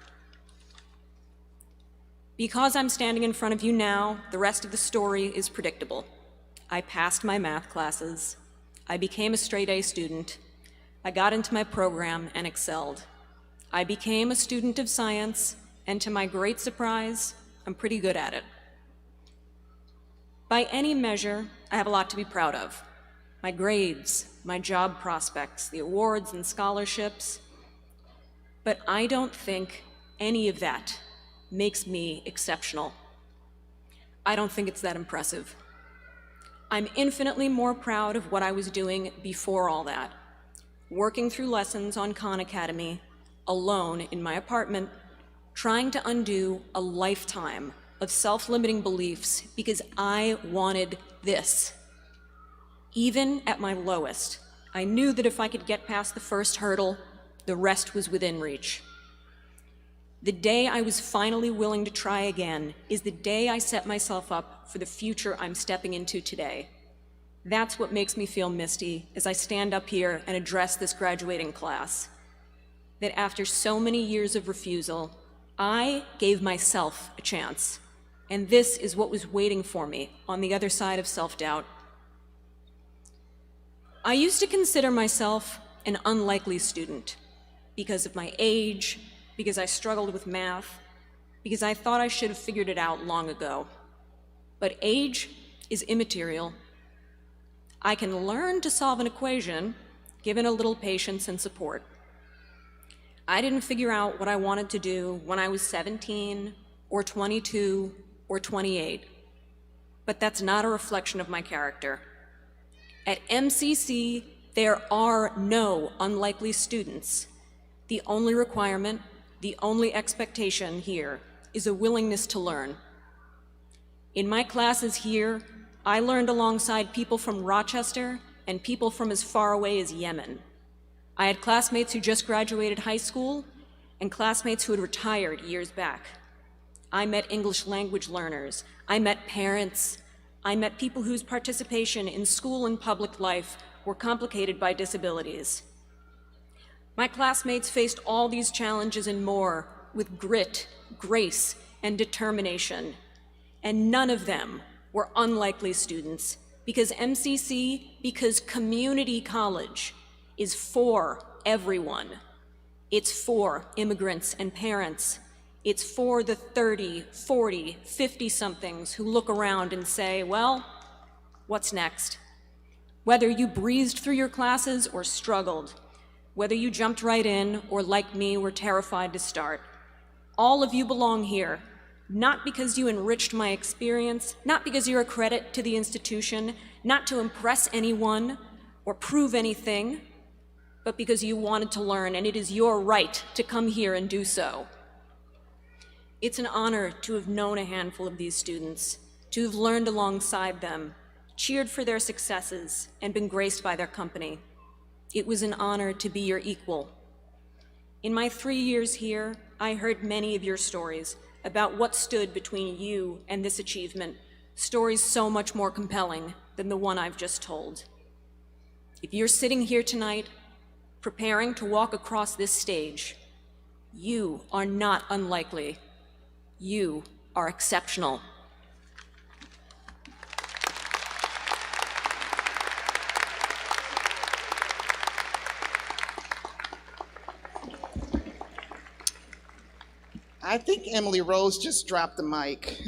Because I'm standing in front of you now, the rest of the story is predictable. I passed my math classes. I became a straight A student. I got into my program and excelled. I became a student of science, and to my great surprise, I'm pretty good at it. By any measure, I have a lot to be proud of. My grades, my job prospects, the awards and scholarships. But I don't think any of that makes me exceptional. I don't think it's that impressive. I'm infinitely more proud of what I was doing before all that, working through lessons on Khan Academy, alone in my apartment, trying to undo a lifetime of self-limiting beliefs because I wanted this. Even at my lowest, I knew that if I could get past the first hurdle, the rest was within reach. The day I was finally willing to try again is the day I set myself up for the future I'm stepping into today. That's what makes me feel misty as I stand up here and address this graduating class. That after so many years of refusal, I gave myself a chance, and this is what was waiting for me on the other side of self-doubt. I used to consider myself an unlikely student because of my age, because I struggled with math, because I thought I should have figured it out long ago. But age is immaterial. I can learn to solve an equation, given a little patience and support. I didn't figure out what I wanted to do when I was 17, or 22, or 28. But that's not a reflection of my character. At MCC, there are no unlikely students. The only requirement, the only expectation here is a willingness to learn. In my classes here, I learned alongside people from Rochester and people from as far away as Yemen. I had classmates who just graduated high school and classmates who had retired years back. I met English language learners. I met parents. I met people whose participation in school and public life were complicated by disabilities. My classmates faced all these challenges and more with grit, grace, and determination. And none of them were unlikely students because community college is for everyone. It's for immigrants and parents. It's for the 30, 40, 50-somethings who look around and say, well, what's next? Whether you breezed through your classes or struggled, whether you jumped right in or, like me, were terrified to start, all of you belong here, not because you enriched my experience, not because you're a credit to the institution, not to impress anyone or prove anything, but because you wanted to learn, and it is your right to come here and do so. It's an honor to have known a handful of these students, to have learned alongside them, cheered for their successes, and been graced by their company. It was an honor to be your equal. In my 3 years here, I heard many of your stories about what stood between you and this achievement, stories so much more compelling than the one I've just told. If you're sitting here tonight, preparing to walk across this stage, you are not unlikely. You are exceptional.
I think Emily Rose just dropped the mic.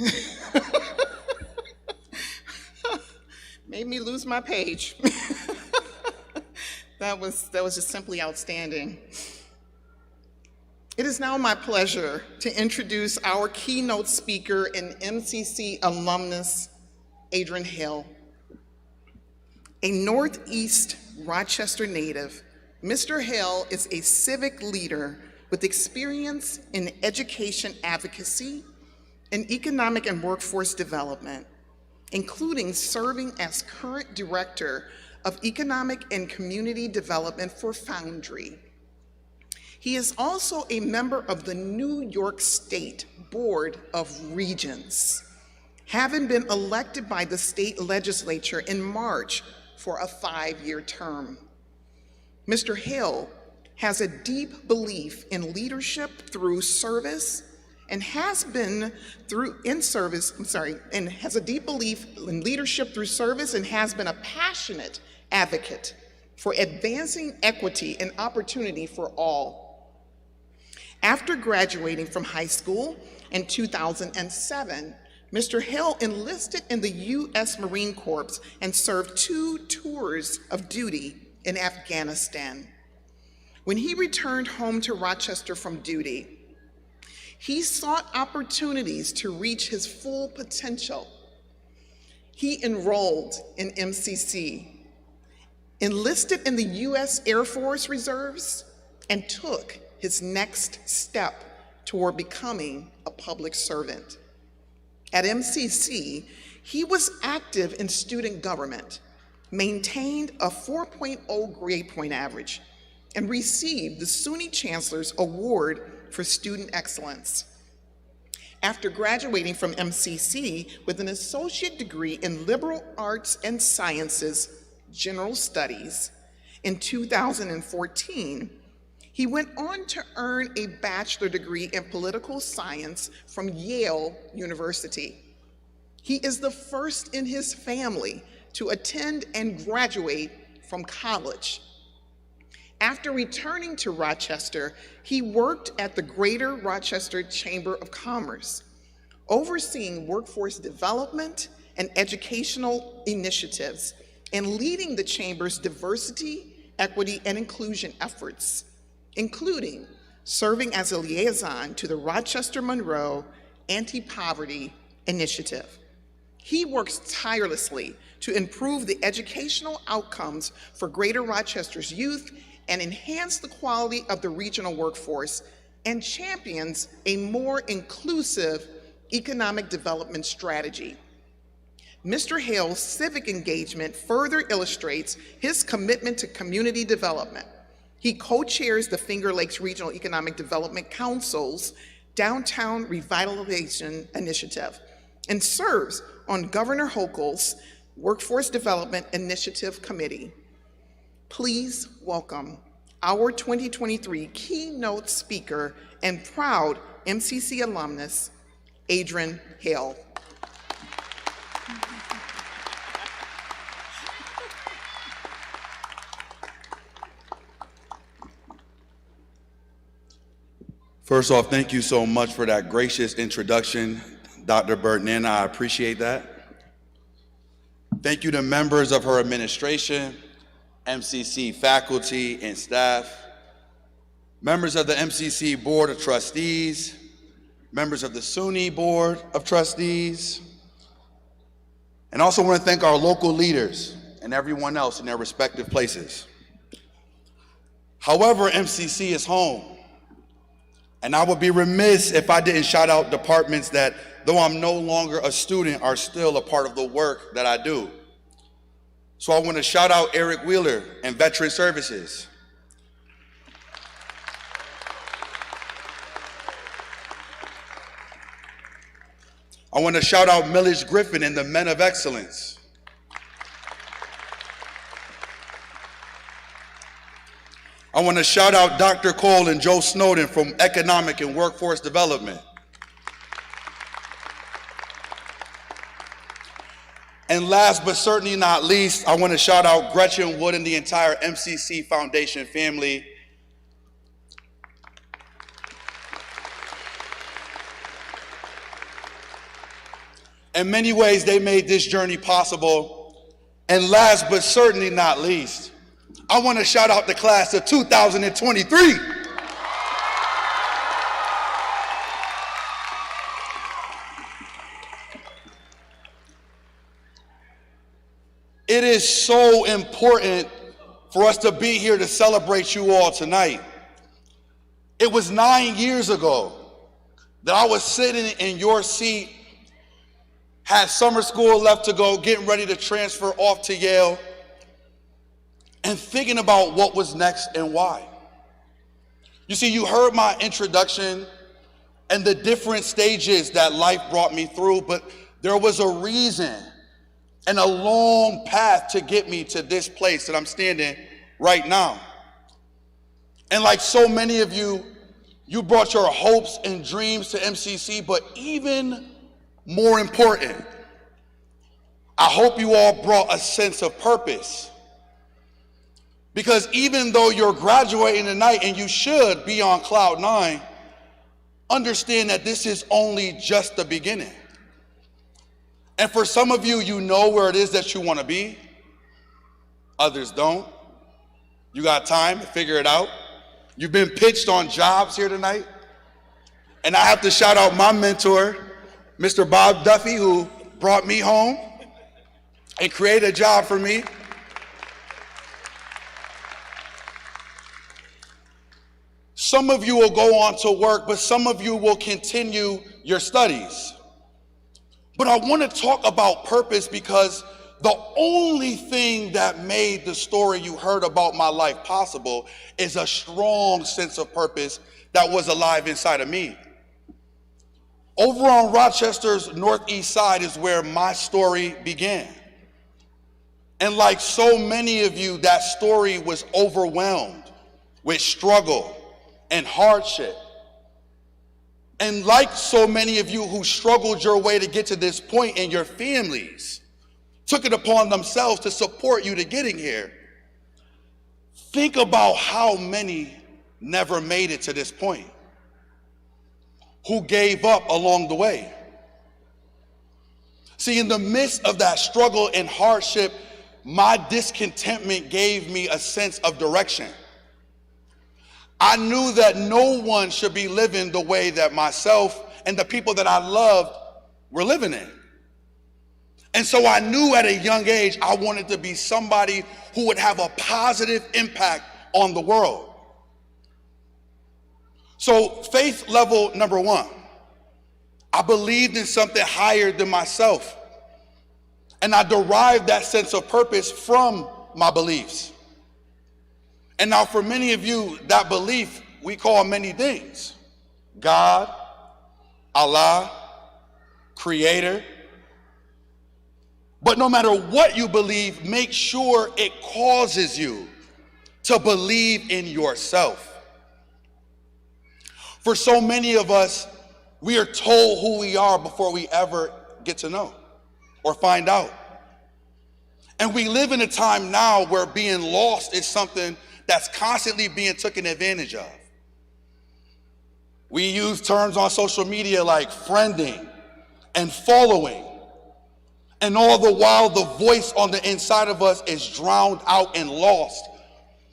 Made me lose my page. That was just simply outstanding. It is now my pleasure to introduce our keynote speaker and MCC alumnus, Adrian Hill. A Northeast Rochester native, Mr. Hill is a civic leader with experience in education advocacy and economic and workforce development, including serving as current director of economic and community development for Foundry. He is also a member of the New York State Board of Regents, having been elected by the state legislature in March for a 5-year term. Mr. Hill has a deep belief in leadership through service and has a deep belief in leadership through service and has been a passionate advocate for advancing equity and opportunity for all. After graduating from high school in 2007, Mr. Hill enlisted in the U.S. Marine Corps and served 2 tours of duty in Afghanistan. When he returned home to Rochester from duty, he sought opportunities to reach his full potential. He enrolled in MCC, enlisted in the U.S. Air Force Reserves, and took his next step toward becoming a public servant. At MCC, he was active in student government, maintained a 4.0 grade point average, and received the SUNY Chancellor's Award for Student Excellence. After graduating from MCC with an associate degree in liberal arts and sciences, general studies, in 2014, he went on to earn a bachelor degree in political science from Yale University. He is the first in his family to attend and graduate from college. After returning to Rochester, he worked at the Greater Rochester Chamber of Commerce, overseeing workforce development and educational initiatives, and leading the Chamber's diversity, equity, and inclusion efforts, including serving as a liaison to the Rochester Monroe Anti-Poverty Initiative. He works tirelessly to improve the educational outcomes for Greater Rochester's youth and enhance the quality of the regional workforce, and champions a more inclusive economic development strategy. Mr. Hale's civic engagement further illustrates his commitment to community development. He co-chairs the Finger Lakes Regional Economic Development Council's Downtown Revitalization Initiative and serves on Governor Hochul's Workforce Development Initiative Committee. Please welcome our 2023 keynote speaker and proud MCC alumnus, Adrian Hale.
First off, thank you so much for that gracious introduction, Dr. Burt-Nana. I appreciate that. Thank you to members of her administration, MCC faculty and staff, members of the MCC Board of Trustees, members of the SUNY Board of Trustees, and also want to thank our local leaders and everyone else in their respective places. However, MCC is home, and I would be remiss if I didn't shout out departments that, though I'm no longer a student, are still a part of the work that I do. So I want to shout out Eric Wheeler and Veteran Services. I want to shout out Millage Griffin and the Men of Excellence. I want to shout out Dr. Cole and Joe Snowden from Economic and Workforce Development. And last but certainly not least, I want to shout out Gretchen Wood and the entire MCC Foundation family. In many ways, they made this journey possible. And last but certainly not least, I want to shout out the class of 2023. It is so important for us to be here to celebrate you all tonight. It was 9 years ago that I was sitting in your seat, had summer school left to go, getting ready to transfer off to Yale, and thinking about what was next and why. You see, you heard my introduction and the different stages that life brought me through, but there was a reason and a long path to get me to this place that I'm standing right now. And like so many of you, you brought your hopes and dreams to MCC, but even more important, I hope you all brought a sense of purpose. Because even though you're graduating tonight and you should be on cloud 9, understand that this is only just the beginning. And for some of you, you know where it is that you want to be. Others don't. You got time to figure it out. You've been pitched on jobs here tonight. And I have to shout out my mentor, Mr. Bob Duffy, who brought me home. and create a job for me. Some of you will go on to work, but some of you will continue your studies. But I want to talk about purpose because the only thing that made the story you heard about my life possible is a strong sense of purpose that was alive inside of me. Over on Rochester's northeast side is where my story began. And like so many of you, that story was overwhelmed with struggle and hardship. And like so many of you who struggled your way to get to this point, and your families took it upon themselves to support you to getting here, think about how many never made it to this point, who gave up along the way. See, in the midst of that struggle and hardship, my discontentment gave me a sense of direction. I knew that no one should be living the way that myself and the people that I loved were living in. And so I knew at a young age I wanted to be somebody who would have a positive impact on the world. So faith level number one, I believed in something higher than myself. And I derived that sense of purpose from my beliefs. And now for many of you, that belief we call many things. God, Allah, Creator. But no matter what you believe, make sure it causes you to believe in yourself. For so many of us, we are told who we are before we ever get to know or find out. And we live in a time now where being lost is something that's constantly being taken advantage of. We use terms on social media like friending and following. And all the while, the voice on the inside of us is drowned out and lost.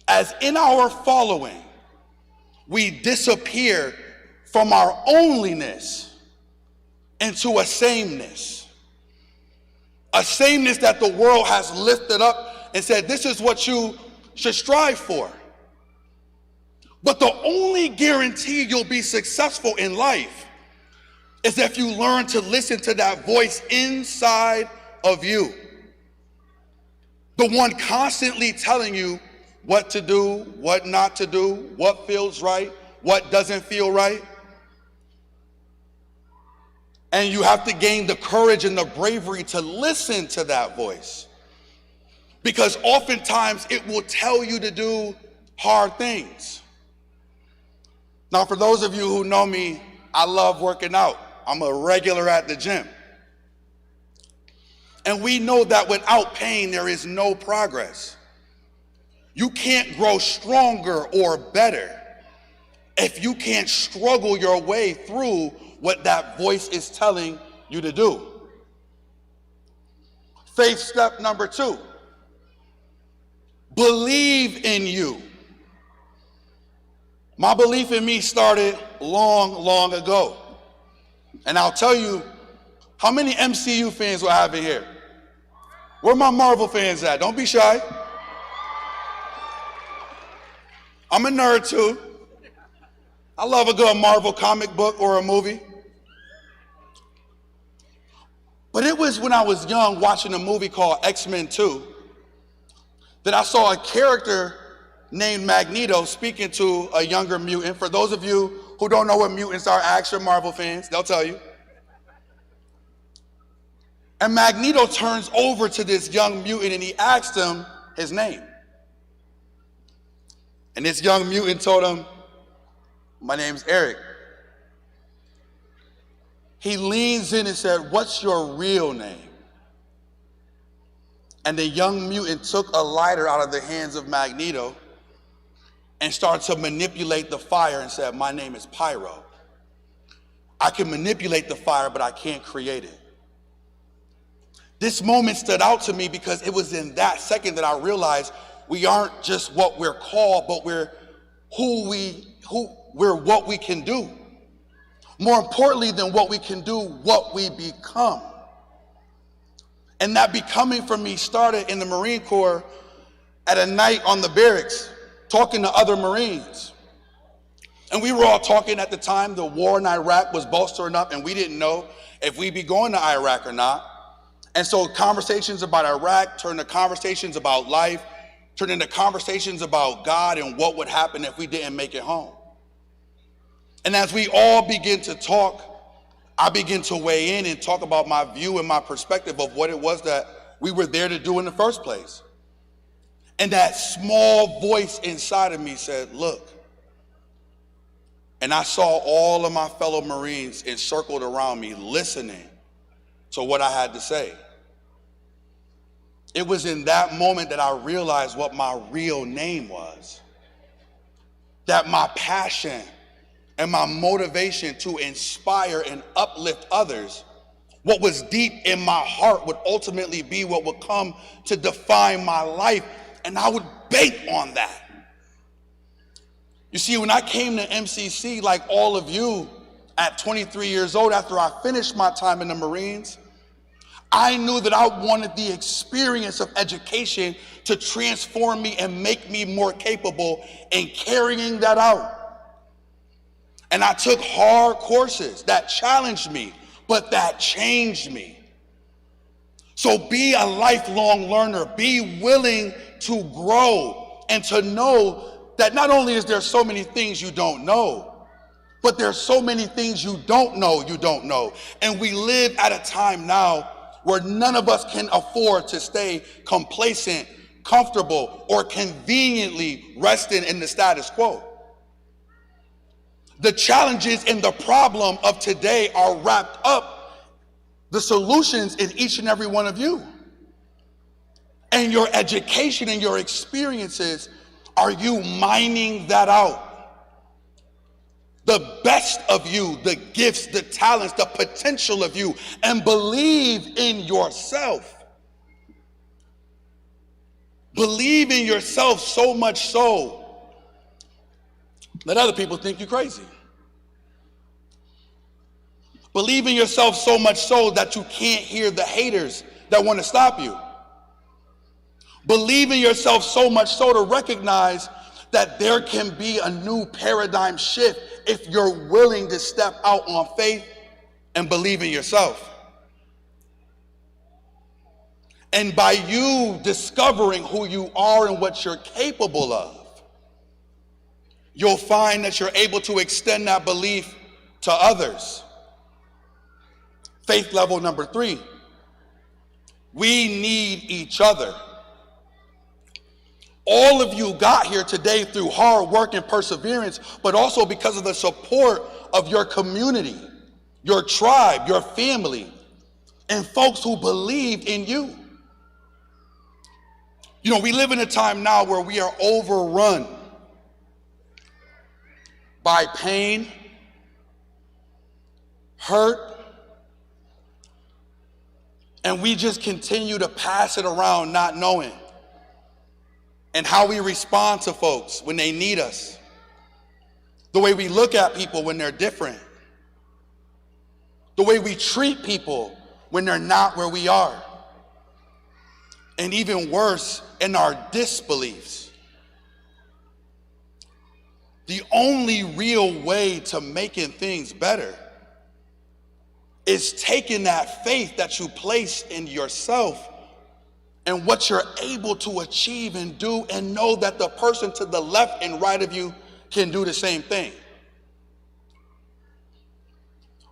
As in our following, we disappear from our onlyness into a sameness. A sameness that the world has lifted up and said, this is what you should strive for. But the only guarantee you'll be successful in life is if you learn to listen to that voice inside of you. The one constantly telling you what to do, what not to do, what feels right, what doesn't feel right. And you have to gain the courage and the bravery to listen to that voice. Because oftentimes it will tell you to do hard things. Now, for those of you who know me, I love working out. I'm a regular at the gym. And we know that without pain, there is no progress. You can't grow stronger or better if you can't struggle your way through what that voice is telling you to do. Faith step number two, believe in you. My belief in me started long ago. And I'll tell you, how many MCU fans will I have in here? Where my Marvel fans at? Don't be shy. I'm a nerd too. I love a good Marvel comic book or a movie. But it was when I was young watching a movie called X-Men 2 that I saw a character named Magneto speaking to a younger mutant. For those of you who don't know what mutants are, ask your Marvel fans, they'll tell you. And Magneto turns over to this young mutant and he asked him his name. And this young mutant told him, my name's Eric. He leans in and said, what's your real name? And the young mutant took a lighter out of the hands of Magneto and started to manipulate the fire and said, my name is Pyro. I can manipulate the fire, but I can't create it. This moment stood out to me because it was in that second that I realized we aren't just what we're called, but we're what we can do. More importantly than what we can do, what we become. And that becoming for me started in the Marine Corps at a night on the barracks, talking to other Marines. And we were all talking at the time, the war in Iraq was bolstering up, and we didn't know if we'd be going to Iraq or not. And so conversations about Iraq turned to conversations about life, turned into conversations about God and what would happen if we didn't make it home. And as we all begin to talk, I begin to weigh in and talk about my view and my perspective of what it was that we were there to do in the first place. And that small voice inside of me said, look. And I saw all of my fellow Marines encircled around me listening to what I had to say. It was in that moment that I realized what my real name was. That my passion and my motivation to inspire and uplift others, what was deep in my heart would ultimately be what would come to define my life, and I would bank on that. You see, when I came to MCC, like all of you, at 23 years old, after I finished my time in the Marines, I knew that I wanted the experience of education to transform me and make me more capable in carrying that out. And I took hard courses that challenged me, but that changed me. So be a lifelong learner. Be willing to grow and to know that not only is there so many things you don't know, but there's so many things you don't know. And we live at a time now where none of us can afford to stay complacent, comfortable, or conveniently resting in the status quo. The challenges and the problem of today are wrapped up, the solutions in each and every one of you. And your education and your experiences, are you mining that out? The best of you, the gifts, the talents, the potential of you, and believe in yourself. Believe in yourself so much so that other people think you're crazy. Believe in yourself so much so that you can't hear the haters that want to stop you. Believe in yourself so much so to recognize that there can be a new paradigm shift if you're willing to step out on faith and believe in yourself. And by you discovering who you are and what you're capable of, you'll find that you're able to extend that belief to others. Faith level number 3, we need each other. All of you got here today through hard work and perseverance, but also because of the support of your community, your tribe, your family, and folks who believed in you. You know, we live in a time now where we are overrun by pain, hurt, and we just continue to pass it around not knowing. And how we respond to folks when they need us. The way we look at people when they're different. The way we treat people when they're not where we are. And even worse, in our disbeliefs. The only real way to making things better is taking that faith that you place in yourself and what you're able to achieve and do, and know that the person to the left and right of you can do the same thing.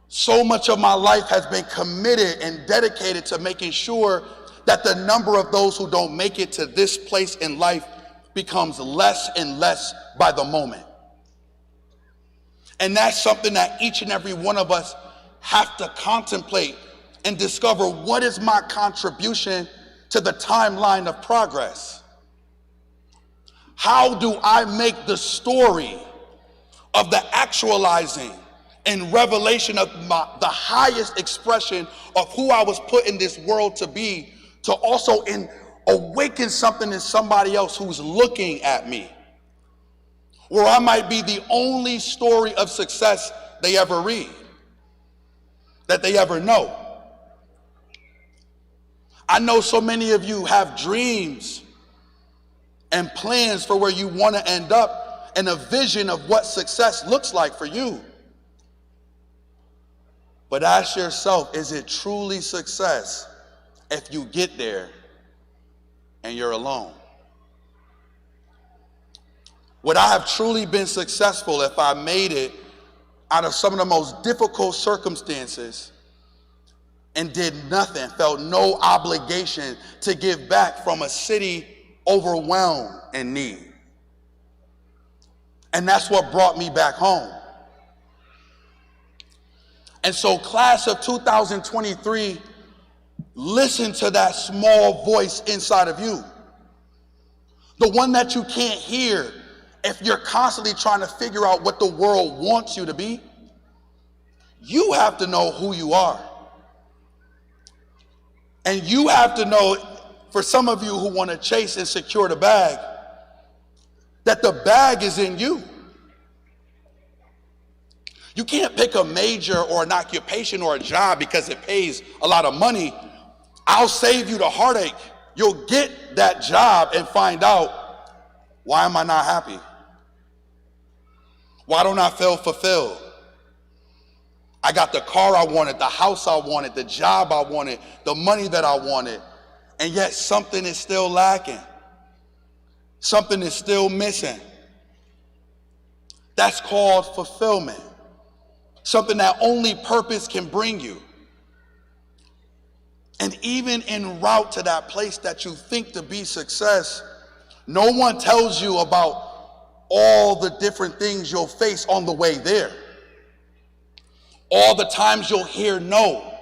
So much of my life has been committed and dedicated to making sure that the number of those who don't make it to this place in life becomes less and less by the moment. And that's something that each and every one of us have to contemplate and discover, what is my contribution to the timeline of progress? How do I make the story of the actualizing and revelation of the highest expression of who I was put in this world to be, to also awaken something in somebody else who's looking at me, where I might be the only story of success they ever read, that they ever know. I know so many of you have dreams and plans for where you want to end up and a vision of what success looks like for you. But ask yourself, is it truly success if you get there and you're alone? Would I have truly been successful if I made it out of some of the most difficult circumstances and did nothing, felt no obligation to give back from a city overwhelmed in need? And that's what brought me back home. And so, class of 2023, listen to that small voice inside of you. The one that you can't hear if you're constantly trying to figure out what the world wants you to be. You have to know who you are. And you have to know, for some of you who want to chase and secure the bag, that the bag is in you. You can't pick a major or an occupation or a job because it pays a lot of money. I'll save you the heartache. You'll get that job and find out, why am I not happy? Why don't I feel fulfilled? I got the car I wanted, the house I wanted, the job I wanted, the money that I wanted, and yet something is still lacking. Something is still missing. That's called fulfillment. Something that only purpose can bring you. And even en route to that place that you think to be success, no one tells you about all the different things you'll face on the way there. All the times you'll hear no.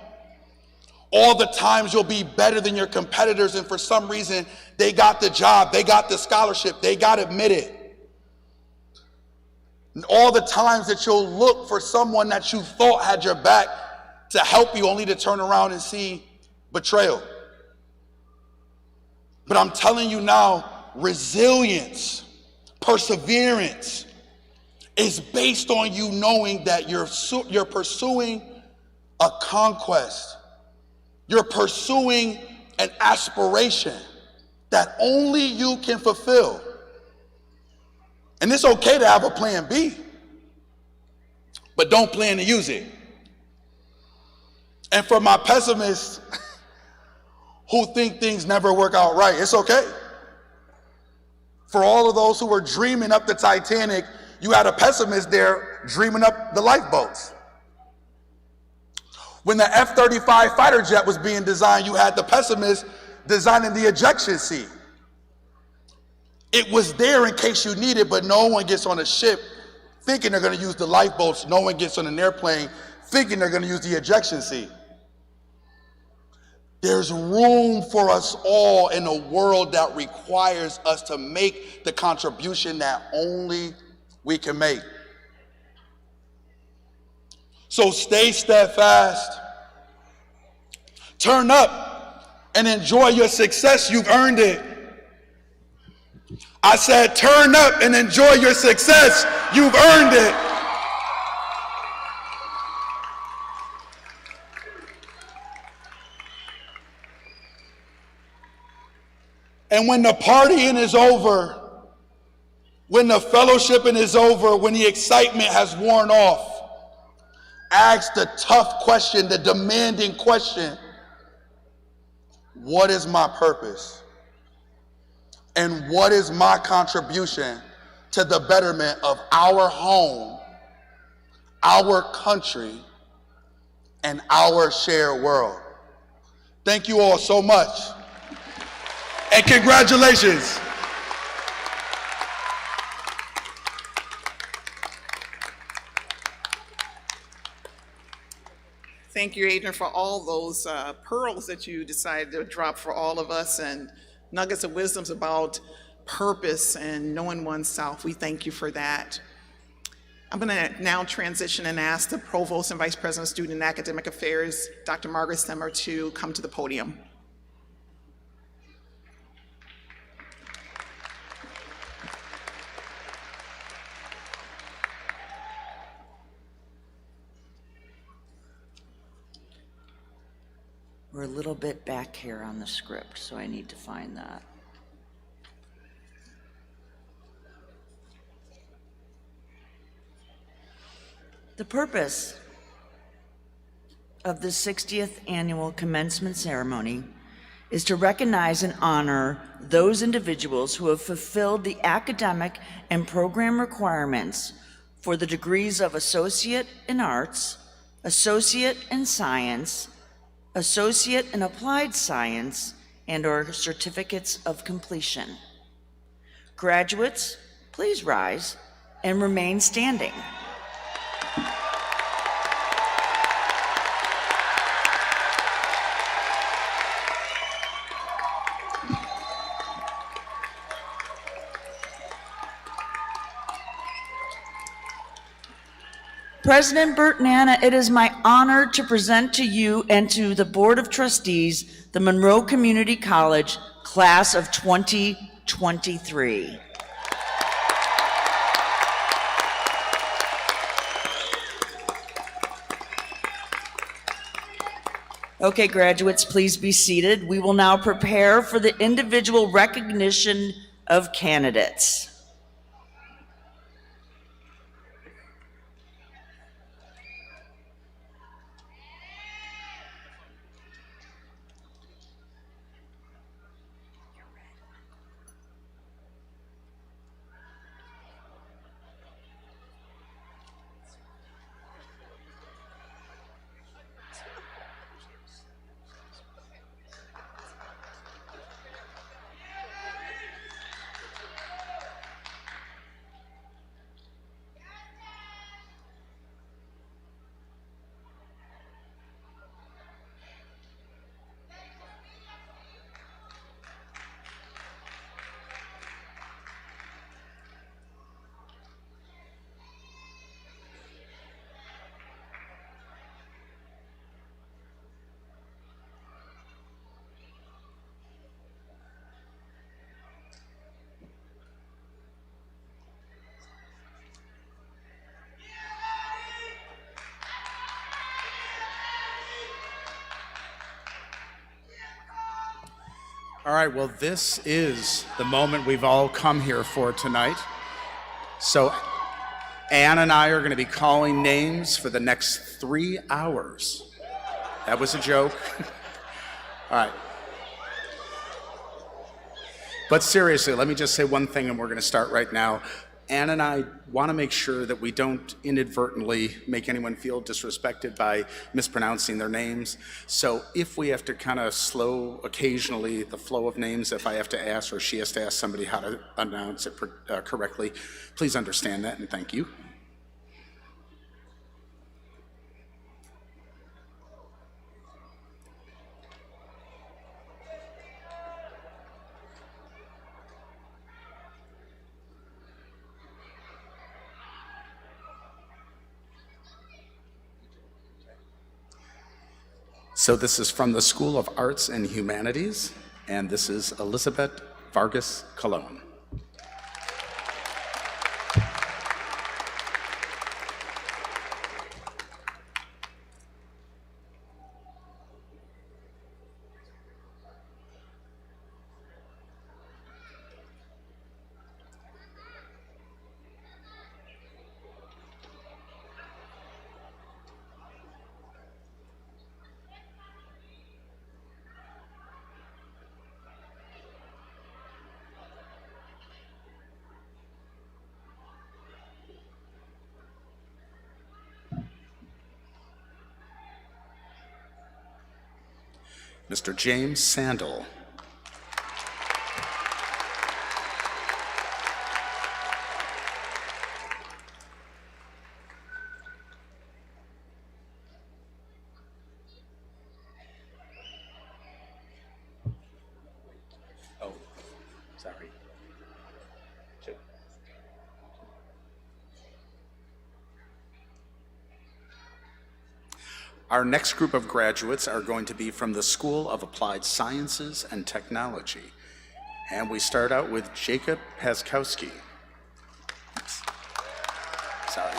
All the times you'll be better than your competitors, and for some reason they got the job, they got the scholarship, they got admitted. And all the times that you'll look for someone that you thought had your back to help you, only to turn around and see betrayal. But I'm telling you now, resilience, perseverance is based on you knowing that you're pursuing a conquest. You're pursuing an aspiration that only you can fulfill. And it's okay to have a plan B, but don't plan to use it. And for my pessimists who think things never work out right, it's okay. For all of those who were dreaming up the Titanic, you had a pessimist there dreaming up the lifeboats. When the F-35 fighter jet was being designed, you had the pessimist designing the ejection seat. It was there in case you need it, but no one gets on a ship thinking they're going to use the lifeboats. No one gets on an airplane thinking they're going to use the ejection seat. There's room for us all in a world that requires us to make the contribution that only we can make. So stay steadfast. Turn up and enjoy your success. You've earned it. I said, turn up and enjoy your success. You've earned it. And when the partying is over, when the fellowshipping is over, when the excitement has worn off, ask the tough question, the demanding question: what is my purpose? And what is my contribution to the betterment of our home, our country, and our shared world? Thank you all so much. And congratulations.
Thank you, Adrian, for all those pearls that you decided to drop for all of us, and nuggets of wisdoms about purpose and knowing oneself. We thank you for that. I'm going to now transition and ask the Provost and Vice President of Student and Academic Affairs, Dr. Margaret Stemmer, to come to the podium.
We're a little bit back here on the script, so I need to find that. The purpose of the 60th Annual Commencement Ceremony is to recognize and honor those individuals who have fulfilled the academic and program requirements for the degrees of Associate in Arts, Associate in Science, Associate in Applied Science, and/or Certificates of Completion. Graduates, please rise and remain standing. President Burt-Nana, it is my honor to present to you and to the Board of Trustees the Monroe Community College Class of 2023. Okay, graduates, please be seated. We will now prepare for the individual recognition of candidates.
All right, well, this is the moment we've all come here for tonight. So Ann and I are going to be calling names for the next 3 hours. That was a joke. All right. But seriously, let me just say one thing and we're going to start right now. Ann and I want to make sure that we don't inadvertently make anyone feel disrespected by mispronouncing their names. So if we have to kind of slow occasionally the flow of names, if I have to ask or she has to ask somebody how to pronounce it correctly, please understand that and thank you. So this is from the School of Arts and Humanities, and this is Elizabeth Vargas Colon. Mr. James Sandel. Oh, sorry. Our next group of graduates are going to be from the School of Applied Sciences and Technology. And we start out with Jacob Paskowski. Sorry.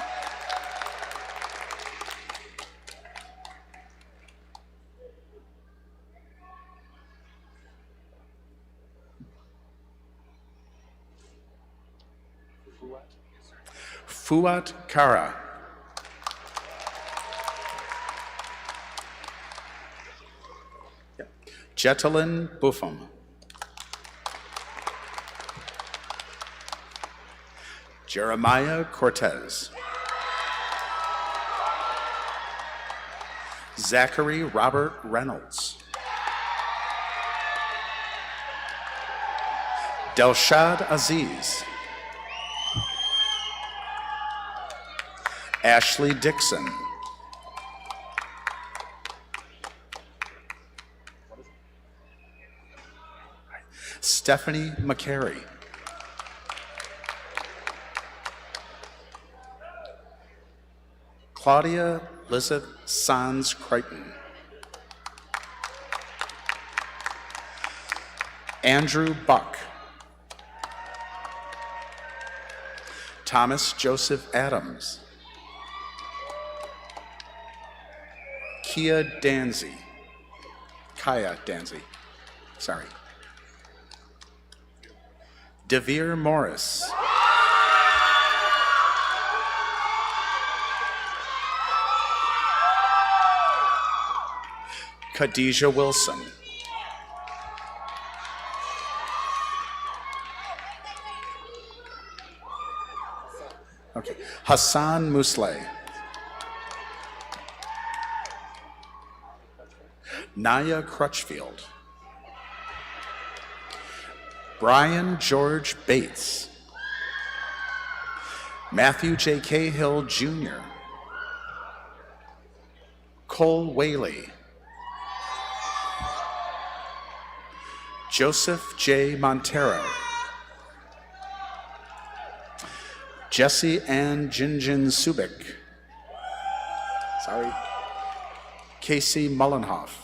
Fuat Kara. Jetalyn Buffum. Jeremiah Cortez. Zachary Robert Reynolds. Delshad Aziz. Ashley Dixon. Stephanie McCary. Claudia Elizabeth Sands Crichton. Andrew Buck. Thomas Joseph Adams. Kaya Danzy. Sorry. Devere Morris. Khadijah Wilson. Okay. Hassan Musleh. Naya Crutchfield. Brian George Bates. Matthew J. Cahill Jr. Cole Whaley. Joseph J. Montero. Jesse Ann Jinjin Subik. Sorry. Casey Mullenhoff.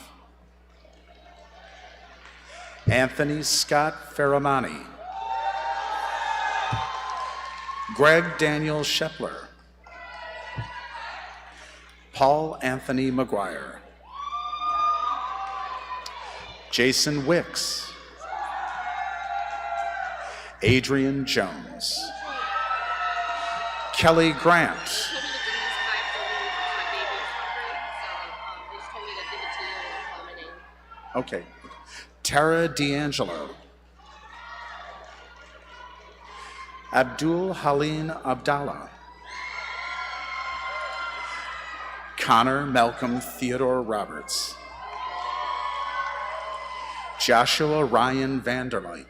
Anthony Scott Ferramani. Greg Daniel Shepler. Paul Anthony McGuire. Jason Wicks. Adrian Jones. Kelly Grant. Okay. Tara D'Angelo. Abdul Halim Abdallah. Connor Malcolm Theodore Roberts. Joshua Ryan Vanderlyke.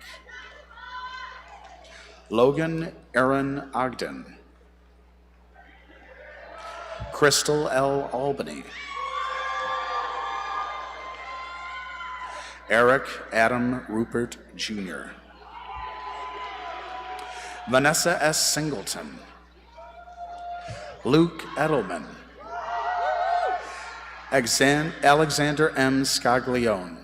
Logan Aaron Ogden. Crystal L. Albany. Eric Adam Rupert Jr. Vanessa S. Singleton. Luke Edelman. Alexander M. Scaglione.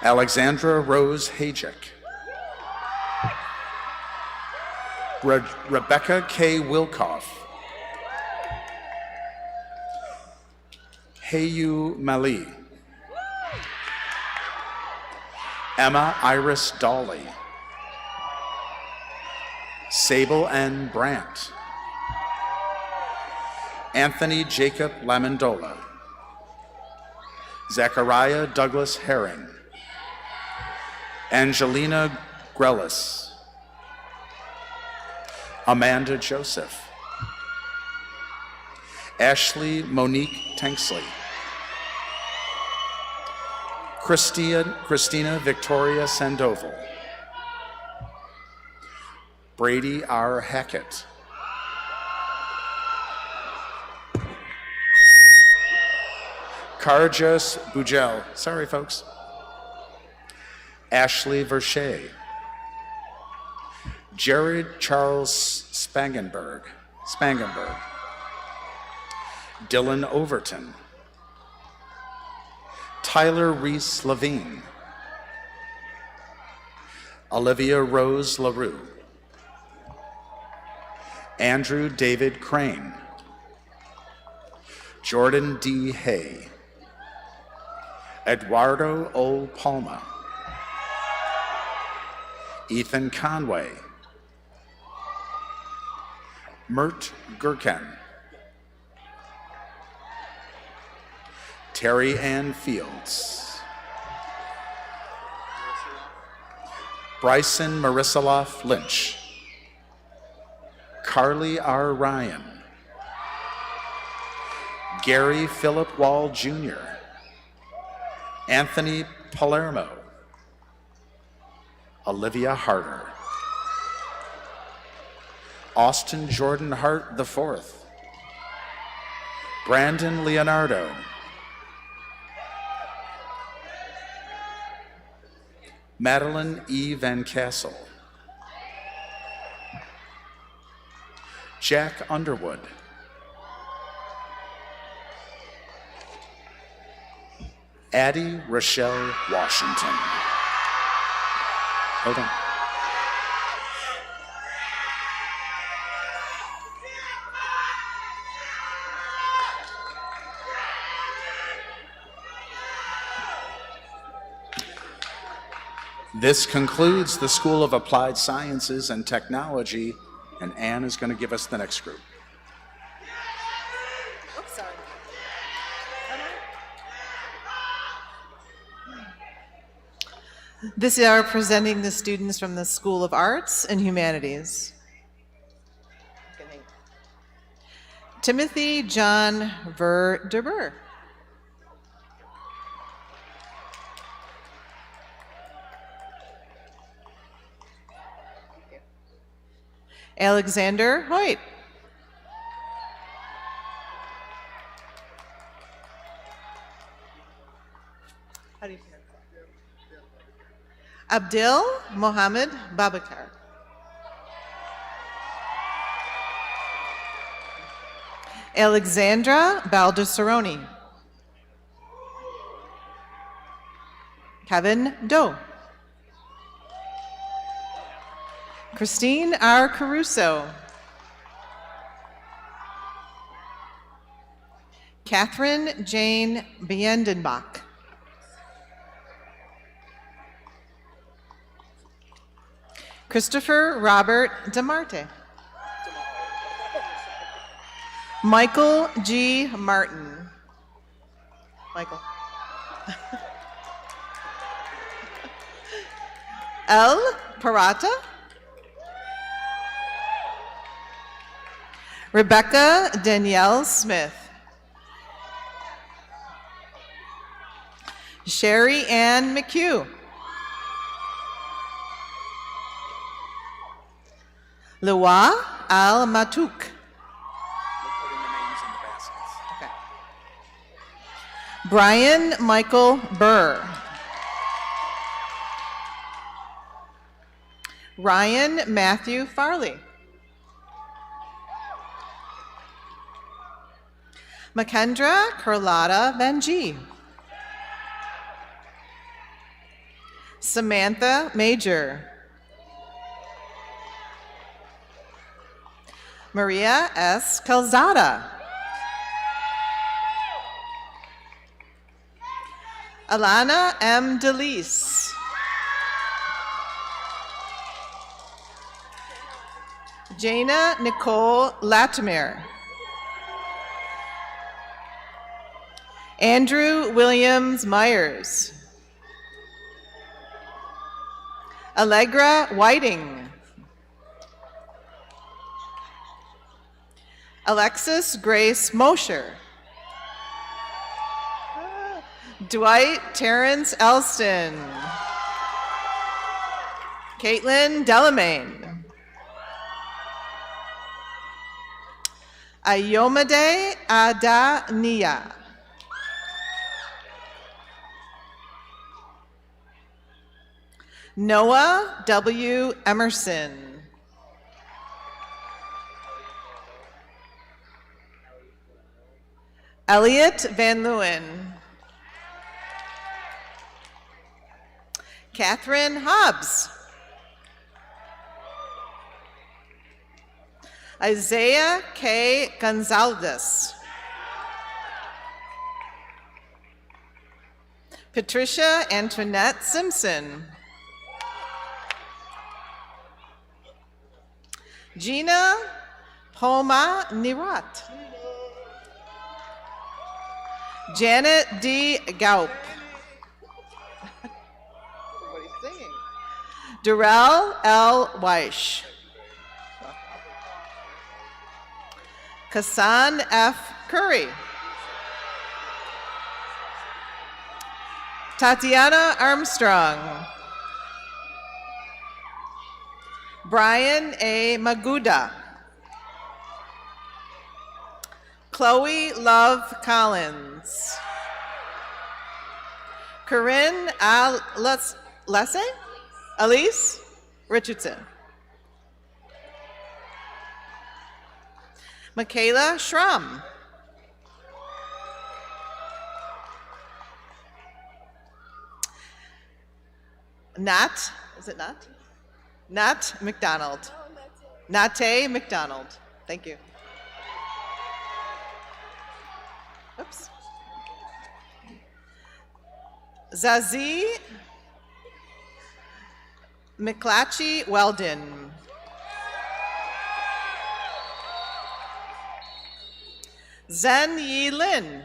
Alexandra Rose Hajek. Rebecca K. Wilkoff. Heyu Mali. Emma Iris Dawley. Sable N. Brandt. Anthony Jacob Lamondola. Zachariah Douglas Herring. Angelina Grellis. Amanda Joseph. Ashley Monique Tanksley. Christina Victoria Sandoval. Brady R. Hackett. Karjas Bujel. Sorry, folks. Ashley Verche. Jared Charles Spangenberg. Dylan Overton. Tyler Reese Levine. Olivia Rose LaRue. Andrew David Crane. Jordan D. Hay. Eduardo O. Palma. Ethan Conway. Mert Gurken, Terry Ann Fields, Bryson Marisaloff Lynch, Carly R. Ryan, Gary Philip Wall Jr., Anthony Palermo, Olivia Harder, Austin Jordan Hart IV, Brandon Leonardo, Madeline E. Van Cassel, Jack Underwood, Addie Rochelle Washington. Hold on. This concludes the School of Applied Sciences and Technology, and Anne is going to give us the next group.
Oops, sorry. This year are presenting the students from the School of Arts and Humanities. Timothy John Verderber. Alexander Hoyt. How do you pronounce that? Abdil Mohammed Babakar. Alexandra Baldessaroni. Kevin Doe. Christine R. Caruso. Catherine Jane Biendenbach. Christopher Robert DeMarte. Michael G. Martin. Michael. L. Parata. Rebecca Danielle Smith. Sherry Ann McHugh. Lewa Al Matouk. Okay. Brian Michael Burr. Ryan Matthew Farley. Makendra Carlotta Vanjee. Samantha Major. Maria S. Calzada. Alana M. DeLise. Jana Nicole Latimer. Andrew Williams Myers. Allegra Whiting. Alexis Grace Mosher. Dwight Terrence Elston. Caitlin Delamain. Ayomide Adania. Noah W. Emerson. Elliot Van Leeuwen. Catherine Hobbs. Isaiah K. Gonzalez. Patricia Antoinette Simpson. Gina Homa Nirat. Janet D. Gaup. Everybody's singing. Darrell L. Weish. Kassan F. Curry. Tatiana Armstrong. Brian A. Maguda. Chloe Love Collins. Corinne Elise Richardson. Michaela Schramm. Nat, is it Nat? Nat McDonald. Nate McDonald. Thank you. Oops. Zazie McClatchy Weldon. Zen Yi Lin.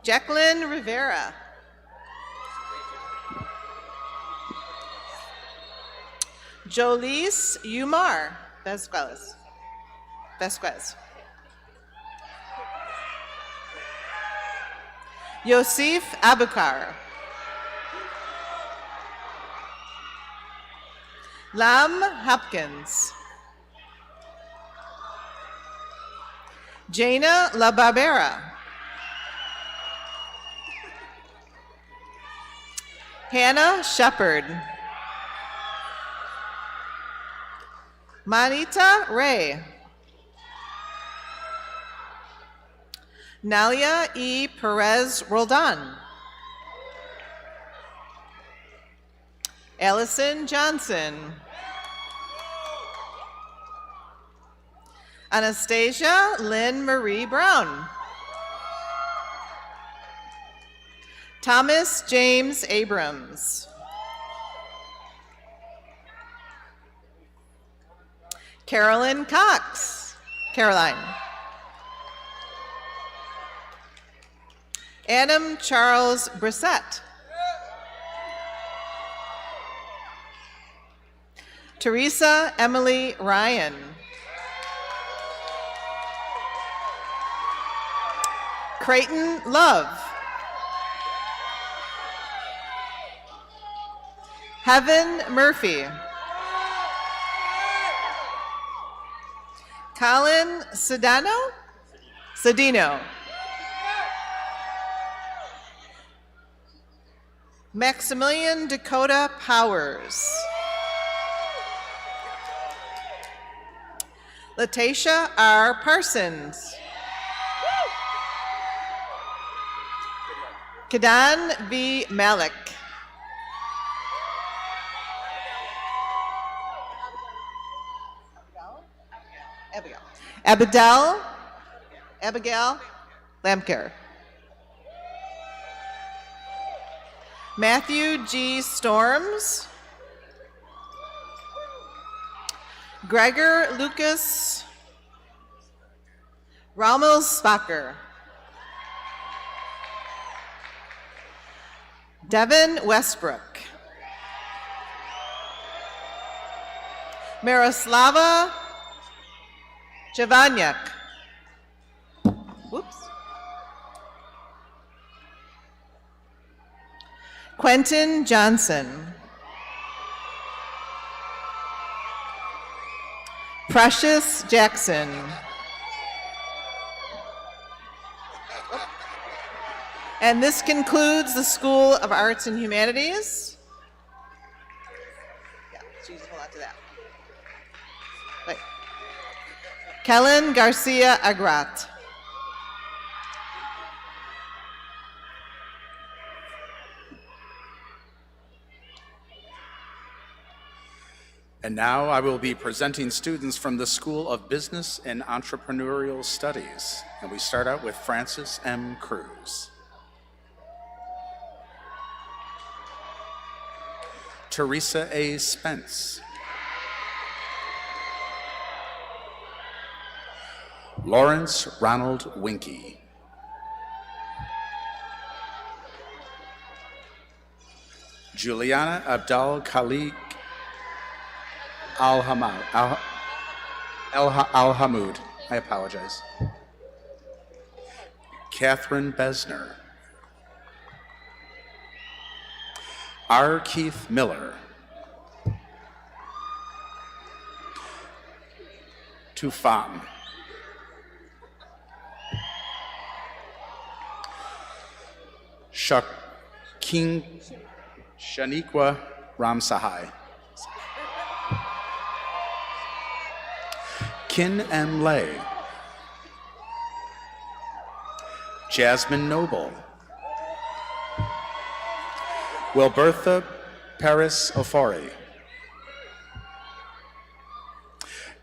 Jacqueline Rivera. Jolise Umar Vasquez. Yosef Abukar. Lam Hopkins. Jaina La Barbera. Hannah Shepard. Manita Ray. Nalia E. Perez Roldan. Allison Johnson. Anastasia Lynn Marie Brown. Thomas James Abrams. Carolyn Cox. Caroline. Adam Charles Brissett. Teresa Emily Ryan. Creighton Love. Heaven Murphy. Colin Sedino. Maximilian Dakota Powers. Latacia R. Parsons. Kadan V. Malik. Abigail Lamker. Matthew G. Storms. Gregor Lucas Rammelsbacher. Devin Westbrook. Miroslava Javaniak. Whoops. Quentin Johnson. Precious Jackson. And this concludes the School of Arts and Humanities. Yeah, so you just hold on to that. Wait. Kellen Garcia Agrat.
And now I will be presenting students from the School of Business and Entrepreneurial Studies. And we start out with Francis M. Cruz. Teresa A. Spence. Lawrence Ronald Winkie. Juliana Abdal Khalik Al-Hamoud. I apologize. Catherine Besner. R. Keith Miller. Tufan. Shaniqua Ramsahai. Kin M. Lay. Jasmine Noble. Wilbertha Paris Ofori.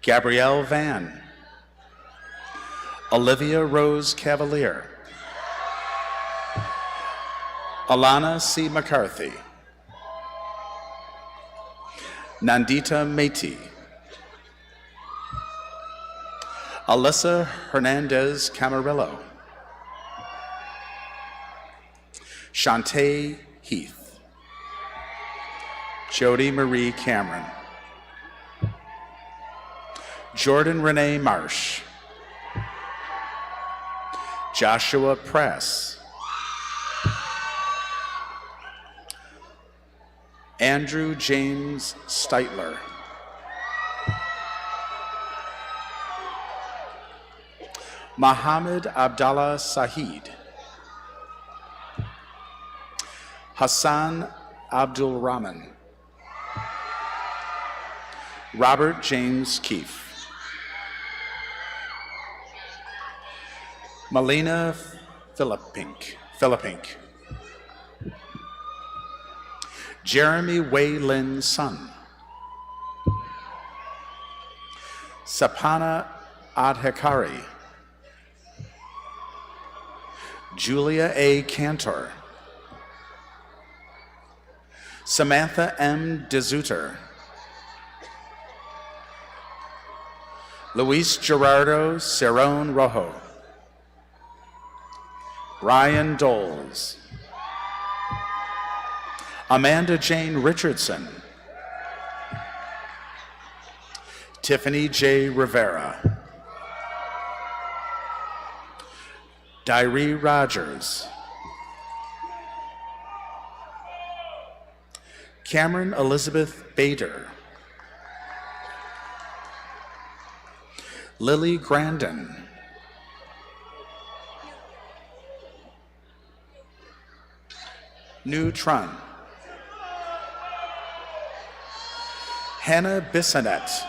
Gabrielle Van. Olivia Rose Cavalier. Alana C. McCarthy. Nandita Meti. Alyssa Hernandez Camarillo. Shantae Heath. Jody Marie Cameron. Jordan Renee Marsh. Joshua Press. Andrew James Steitler. Mohammed Abdallah Sahid. Hassan Abdul Rahman. Robert James Keefe. Melina Philippink. Jeremy Wei Lin Sun. Sapana Adhikari. Julia A. Cantor. Samantha M. DeZuter. Luis Gerardo Cerrone Rojo. Ryan Doles. Amanda Jane Richardson. Tiffany J. Rivera. Diary Rogers. Cameron Elizabeth Bader. Lily Grandin. Neutron. Hannah Bissonette.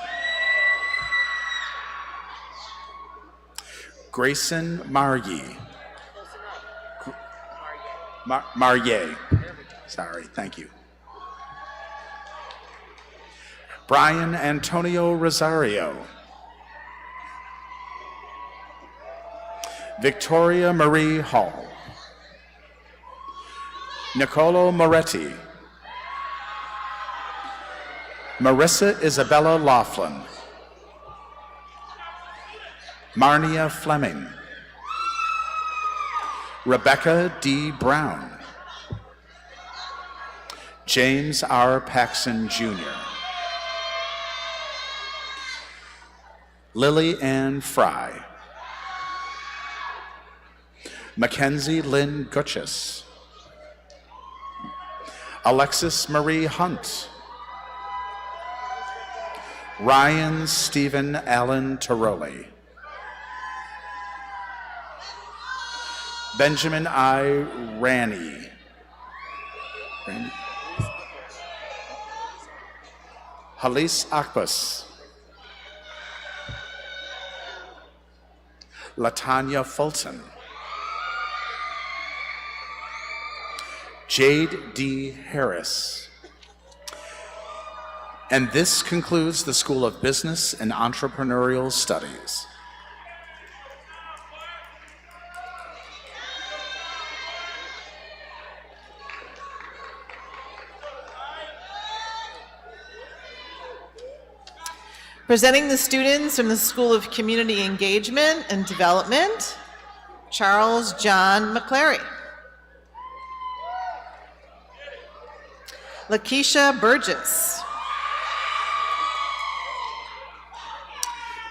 Grayson Marye. Marye. Sorry, thank you. Brian Antonio Rosario. Victoria Marie Hall. Nicolo Moretti. Marissa Isabella Laughlin. Marnia Fleming. Rebecca D. Brown. James R. Paxson Jr. Lily Ann Fry. Mackenzie Lynn Gutchess. Alexis Marie Hunt. Ryan Stephen Allen Taroli. Benjamin I. Ranney. Halis Akbas. Latanya Fulton. Jade D. Harris. And this concludes the School of Business and Entrepreneurial Studies.
Presenting the students from the School of Community Engagement and Development, Charles John McClary. Lakeisha Burgess.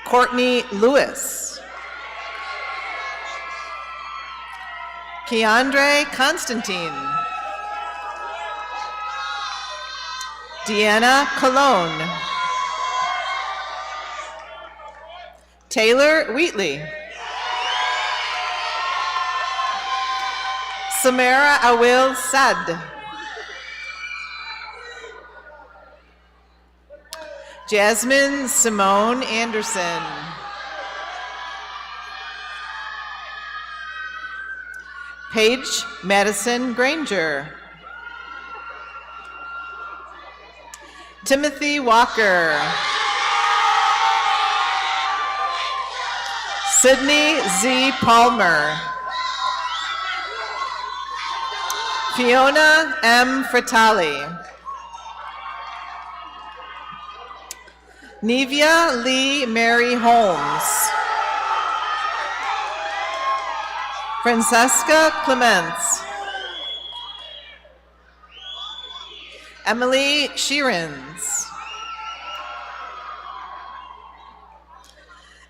Courtney Lewis. Keandre Constantine. Deanna Colon. Taylor Wheatley. Samara Awil Sad. Jasmine Simone Anderson. Paige Madison Granger. Timothy Walker. Sydney Z. Palmer. Fiona M. Fratali. Nevia Lee Mary Holmes. Francesca Clements. Emily Sheerans.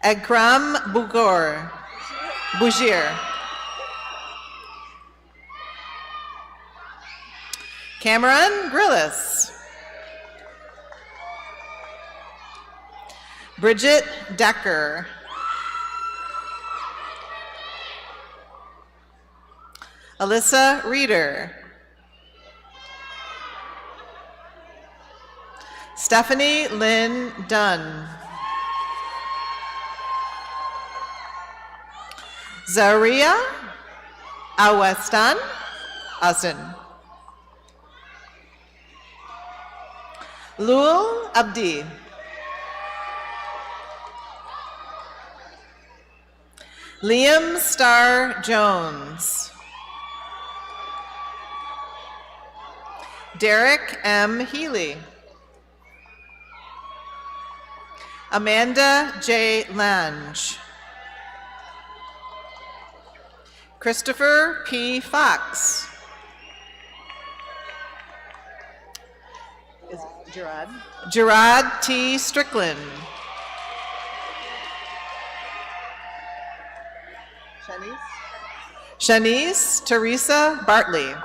Akram Bujir. Cameron Grillis. Bridget Decker. Alyssa Reeder. Stephanie Lynn Dunn. Zaria Awestan Asin. Lul Abdi. Liam Starr Jones. Derek M. Healy. Amanda J. Lange. Christopher P. Fox. Is Gerard? Gerard T. Strickland. Shanice Teresa Bartley.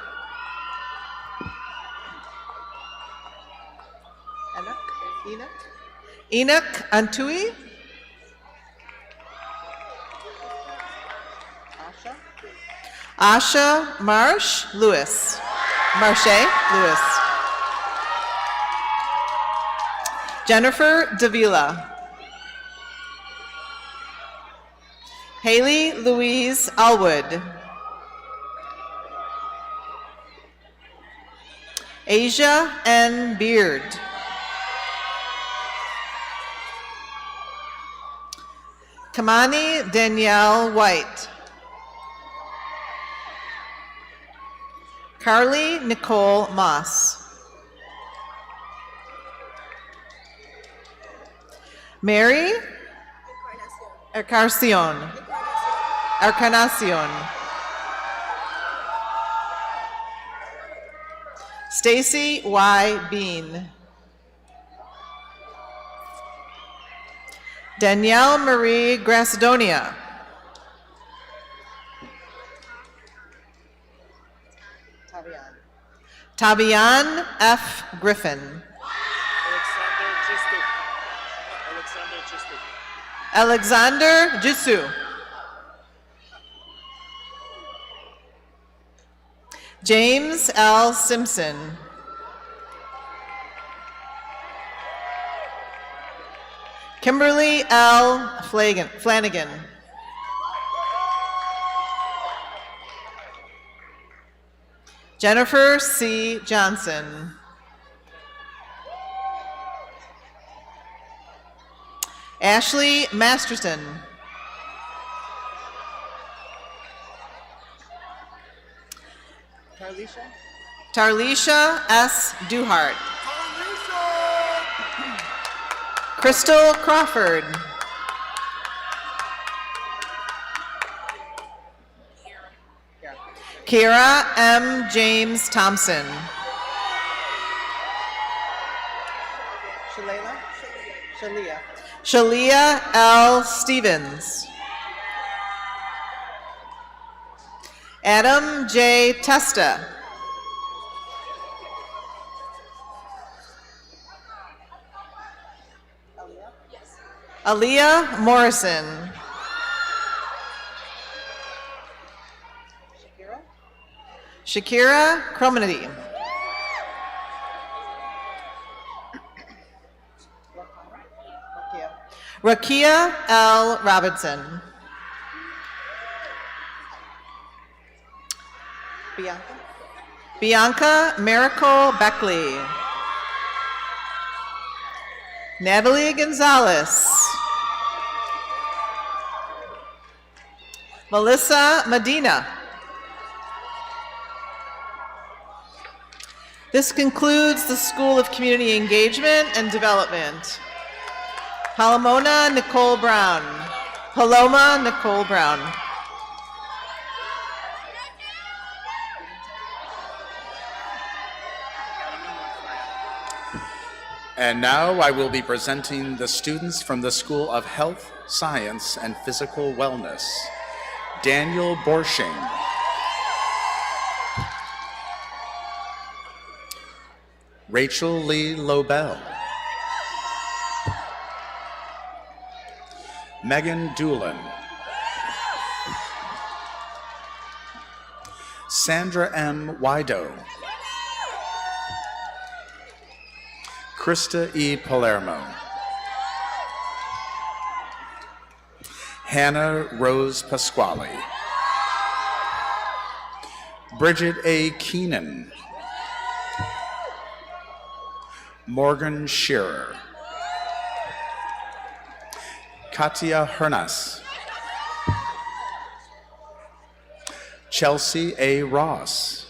Enoch Antui. Asha Marsh Lewis. Marche Lewis. Jennifer Davila. Haley Louise Alwood. Asia N. Beard. Kamani Danielle White. Carly Nicole Moss. Mary Encarnacion. Stacy Y. Bean. Danielle Marie Grasdonia. Tabian F. Griffin. Alexander Jitsu. James L. Simpson. Kimberly L. Flanagan. Jennifer C. Johnson. Ashley Masterson. Tarlisha S. Duhart. Crystal Crawford. Kira M. James Thompson. Shalia L. Stevens. Adam J. Testa. Aaliyah Morrison. Shakira Cromanity. Rakia L. Robinson. Bianca Miracle Beckley. Natalie Gonzalez. Melissa Medina. This concludes the School of Community Engagement and Development. Paloma Nicole Brown.
And now I will be presenting the students from the School of Health, Science, and Physical Wellness. Daniel Borshing. Rachel Lee Lobel. Megan Doolin. Sandra M. Wido. Krista E. Palermo. Hannah Rose Pasquale. Bridget A. Keenan. Morgan Shearer. Katia Hernas. Chelsea A. Ross.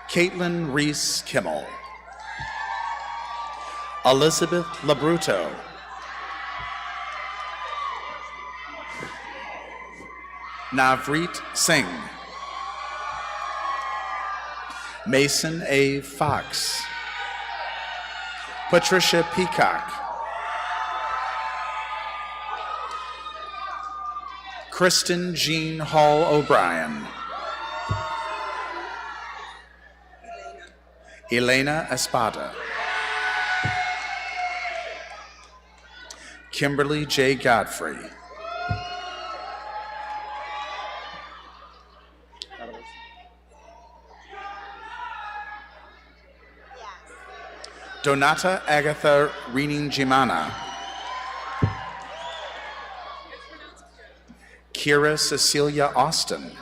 Caitlin Reese Kimmel. Elizabeth Labruto. Navreet Singh. Mason A. Fox. Patricia Peacock. Kristen Jean Hall O'Brien. Elena Espada. Kimberly J. Godfrey. Donata Agatha Reening-Jimana. Kira Cecilia Austin.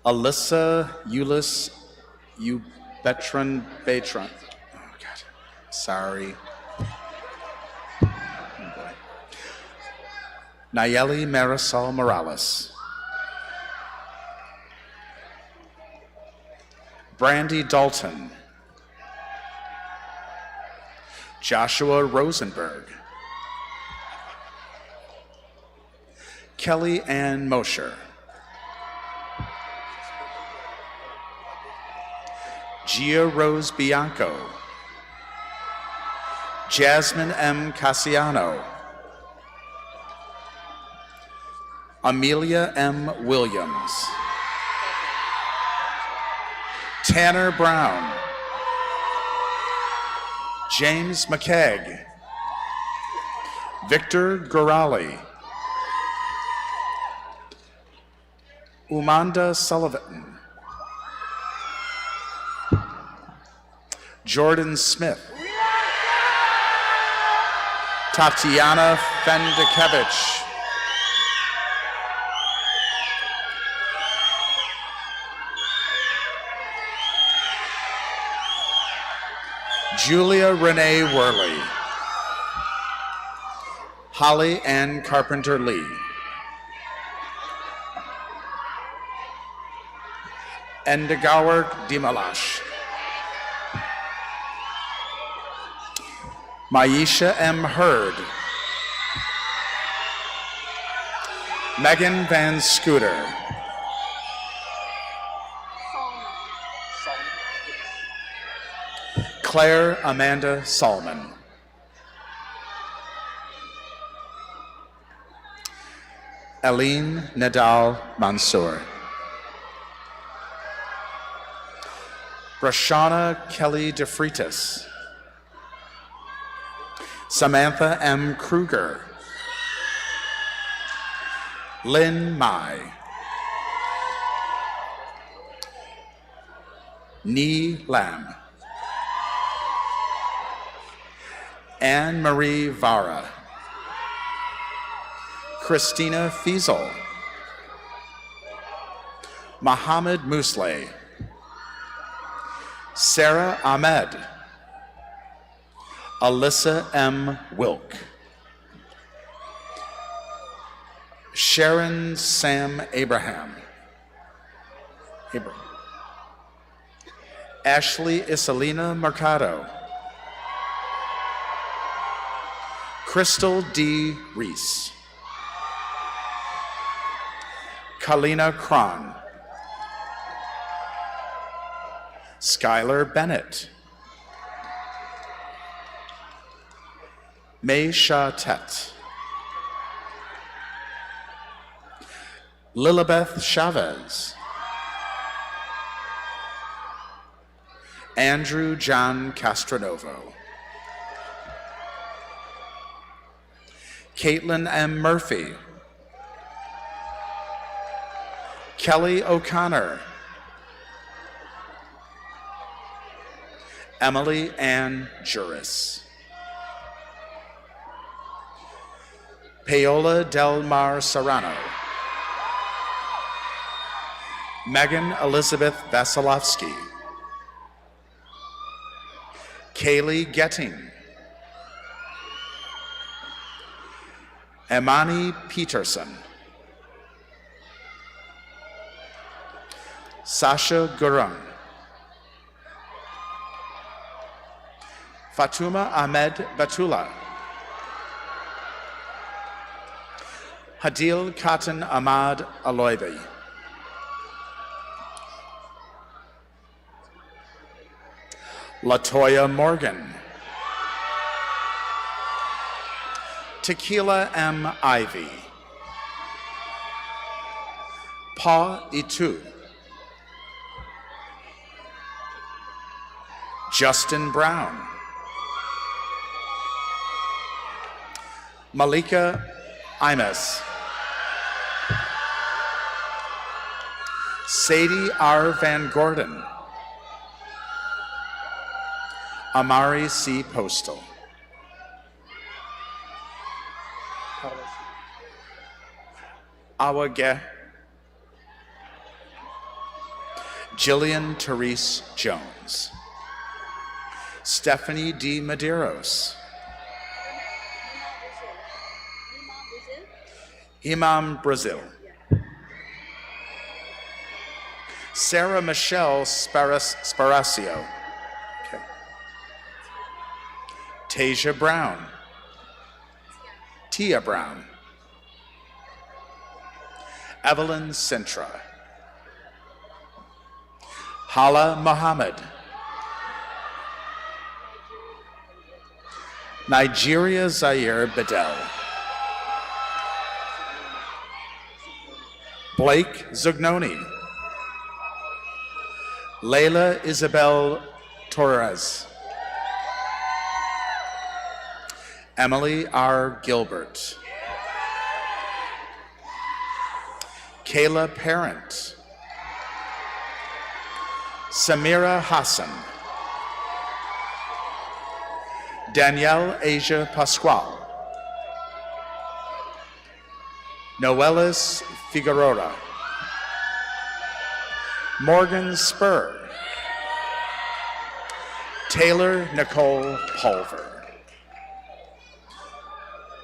Alyssa Euless Betron. Oh, God. Sorry. Oh, boy. Nayeli Marisol Morales. Brandy Dalton. Joshua Rosenberg. Kelly Ann Mosher. Gia Rose Bianco. Jasmine M. Cassiano. Amelia M. Williams. Tanner Brown. James McKegg. Victor Gorali. Umanda Sullivan. Jordan Smith. Tatiana Fendikevich. Julia Renee Worley. Holly Ann Carpenter Lee. Endegauer Dimalash. Maisha M. Hurd. Megan Van Scooter. Claire Amanda Solomon. Aline Nadal Mansour. Brashana Kelly DeFreitas. Samantha M. Kruger. Lynn Mai. Ni Lam. Anne Marie Vara. Christina Fiesel. Mohammed Musleh. Sarah Ahmed. Alyssa M. Wilk. Sharon Sam Abraham. Ashley Isalina Mercado. Crystal D. Reese. Kalina Cron. Skylar Bennett. May Shah Tet. Lilibeth Chavez. Andrew John Castronovo. Caitlin M. Murphy. Kelly O'Connor. Emily Ann Juris. Paola Del Mar Serrano. Megan Elizabeth Vasilevsky. Kaylee Getting. Imani Peterson. Sasha Gurung. Fatuma Ahmed Batula. Hadil Katan Ahmad Aloibi. Latoya Morgan. Tequila M. Ivy. Pa Itu. Justin Brown. Malika Imes. Sadie R. Van Gordon. Amari C. Postal. Awage. Jillian Therese Jones. Stephanie D. Medeiros. Imam Brazil. Sarah Michelle Sparacio. Okay. Tasia Brown. Tia Brown. Evelyn Sintra. Hala Mohammed. Nigeria Zaire Bedell. Blake Zugnoni. Layla Isabel Torres. Emily R. Gilbert. Kayla Parent. Samira Hassan. Danielle Asia Pascual. Noelis Figueroa. Morgan Spur. Taylor Nicole Pulver.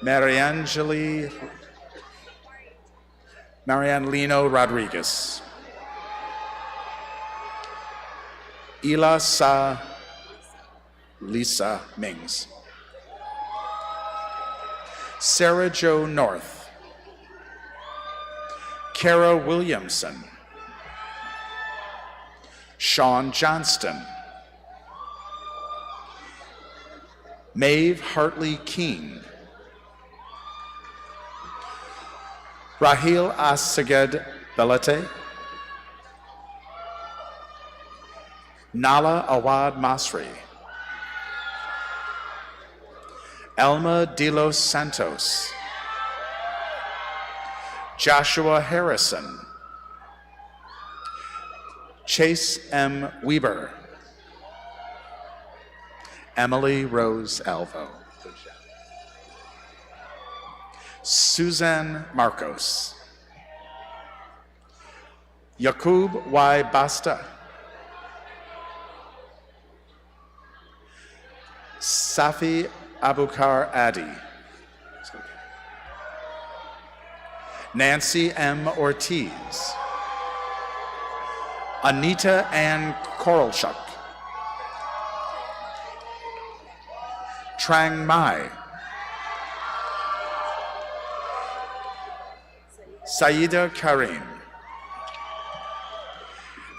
Marianne Lino Rodriguez. Lisa Mings. Sarah Jo North, Kara Williamson, Sean Johnston, Maeve Hartley Keene, Rahil Asseged Belate, Nala Awad Masri, Alma de los Santos, Joshua Harrison, Chase M. Weber, Emily Rose Alvo, Suzanne Marcos, Yakub Y. Basta, Safi Abukar Adi, Nancy M. Ortiz, Anita Ann Korolchuk, Trang Mai, Saida Karim.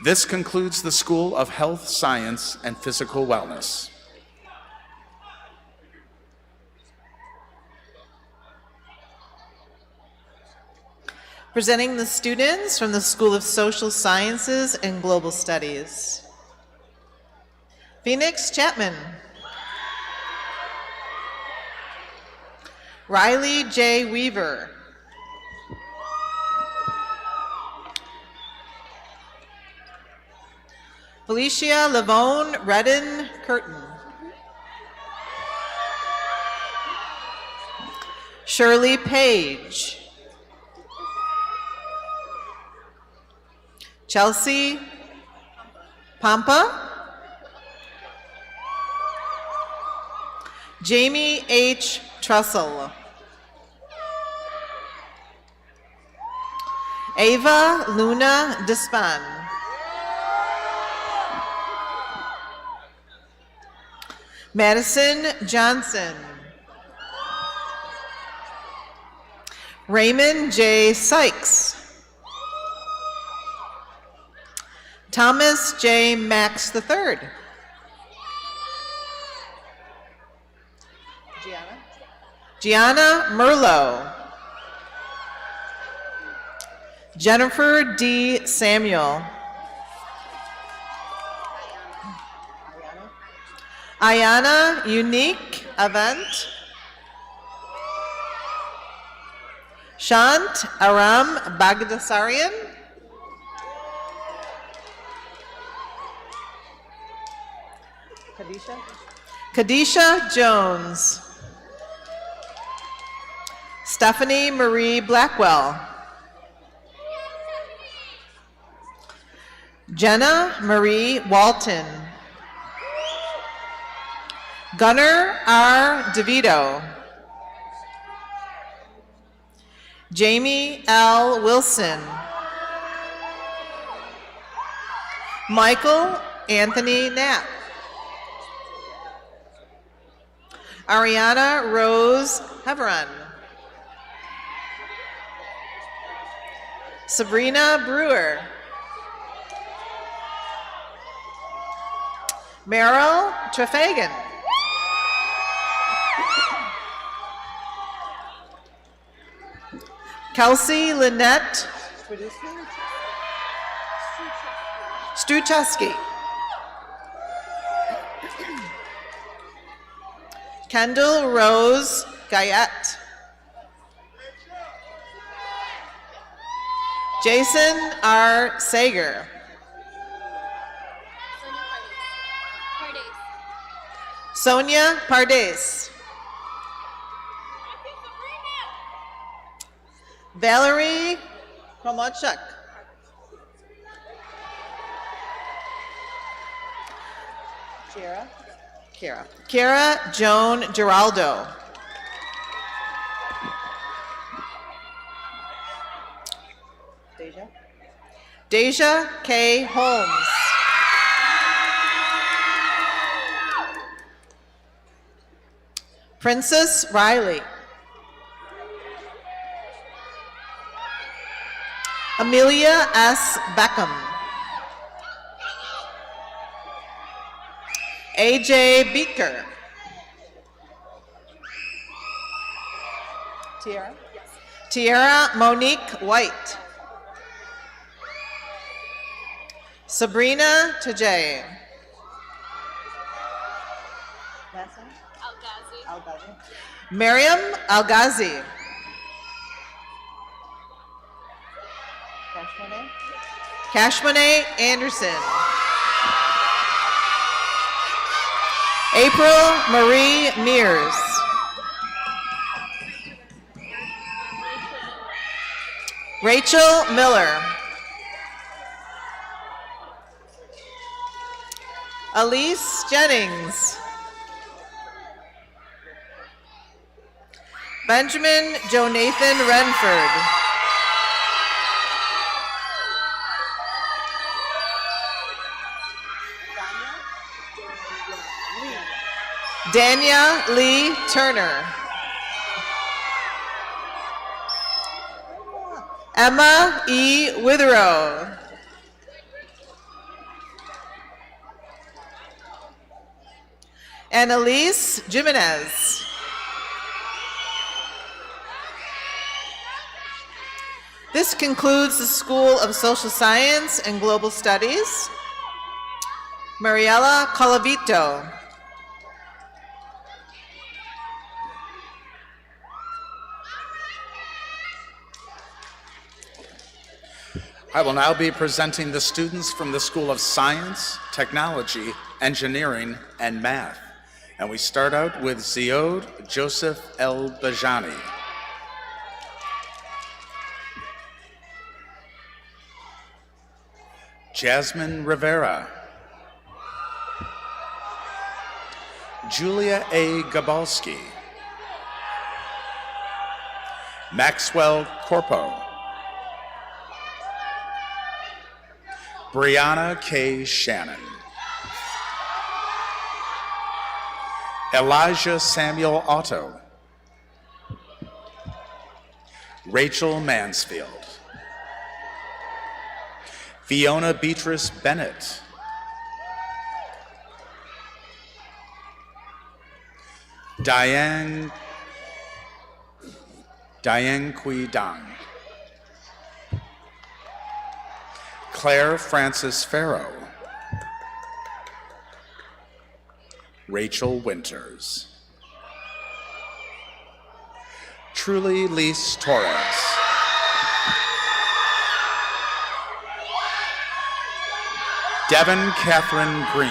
This concludes the School of Health Science and Physical Wellness.
Presenting the students from the School of Social Sciences and Global Studies. Phoenix Chapman. Riley J. Weaver. Felicia Lavone Redden Curtin. Shirley Page. Chelsea Pampa. Jamie H. Trussell. Ava Luna Dispan. Madison Johnson. Raymond J. Sykes. Thomas J. Max III. Gianna Merlot. Jennifer D. Samuel. Ayana Unique Event. Shant Aram Bagdasarian. Kadisha Jones. Stephanie Marie Blackwell. Jenna Marie Walton. Gunnar R. DeVito. Jamie L. Wilson. Michael Anthony Knapp. Ariana Rose Heveron. Sabrina Brewer. Meryl Trefagan. Kelsey Lynette Struczewski. Kendall Rose Guyette. Jason R. Sager. Sonia Pardes. Valerie Kromotchuk. Kira Joan Giraldo. Deja K. Holmes. Princess Riley. Amelia S. Beckham. AJ Beaker. Tiara? Yes. Tiara Monique White. Sabrina Tajay. Miriam Algazi. Kashmane Anderson. April Marie Mears. Rachel Miller. Elise Jennings. Benjamin Jonathan Renford. Dania Lee Turner. Emma E. Witherow. Annalise Jimenez. This concludes the School of Social Science and Global Studies. Mariela Colavito.
I will now be presenting the students from the School of Science, Technology, Engineering, and Math. And we start out with Ziod Joseph El Bajani. Jasmine Rivera. Julia A. Gabalski. Maxwell Corpo. Brianna K. Shannon. Elijah Samuel Otto. Rachel Mansfield. Fiona Beatrice Bennett. Diane Kui Dang. Claire Frances Farrow. Rachel Winters. Truly Lise Torres. Devin Catherine Green.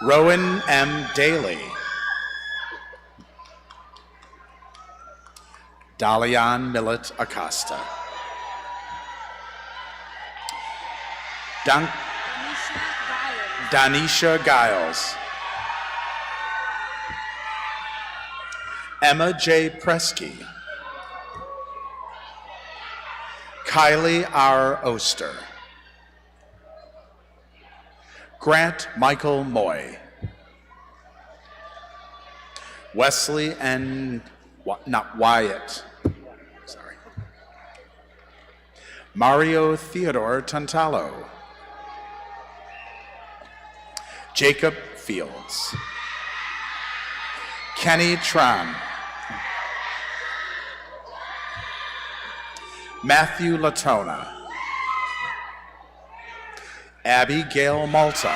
Rowan M. Daly. Dalian Millet Acosta. Danisha Giles. Emma J. Presky. Kylie R. Oster. Grant Michael Moy. Wesley N. Not Wyatt. Sorry. Mario Theodore Tantalo. Jacob Fields. Kenny Tran. Matthew Latona. Abigail Malta.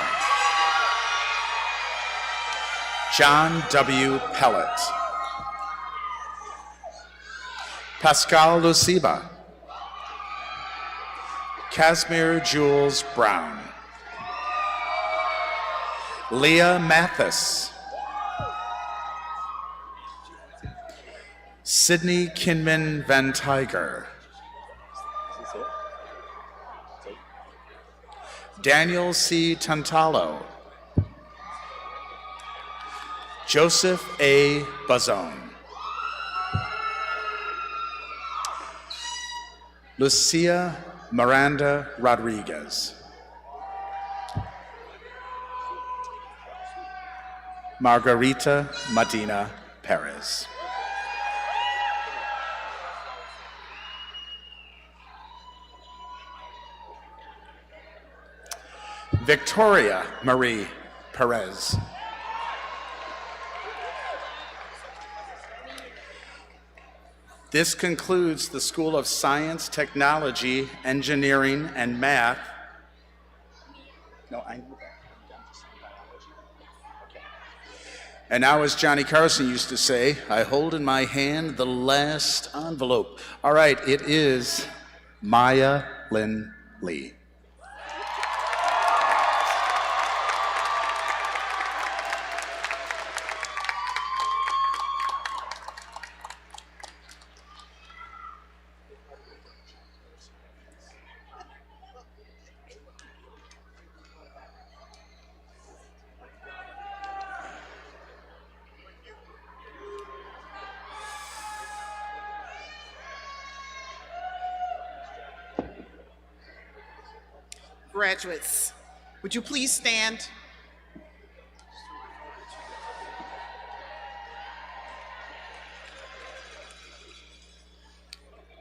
John W. Pellet. Pascal Luciba. Casimir Jules Brown. Leah Mathis. Sydney Kinman Van Tiger. Daniel C. Tantalo. Joseph A. Bazone. Lucia Miranda Rodriguez. Margarita Medina Perez. Victoria Marie Perez. This concludes the School of Science, Technology, Engineering, and Math. No, I know that. And now, as Johnny Carson used to say, I hold in my hand the last envelope. All right, it is Maya Lynn Lee.
Graduates, would you please stand?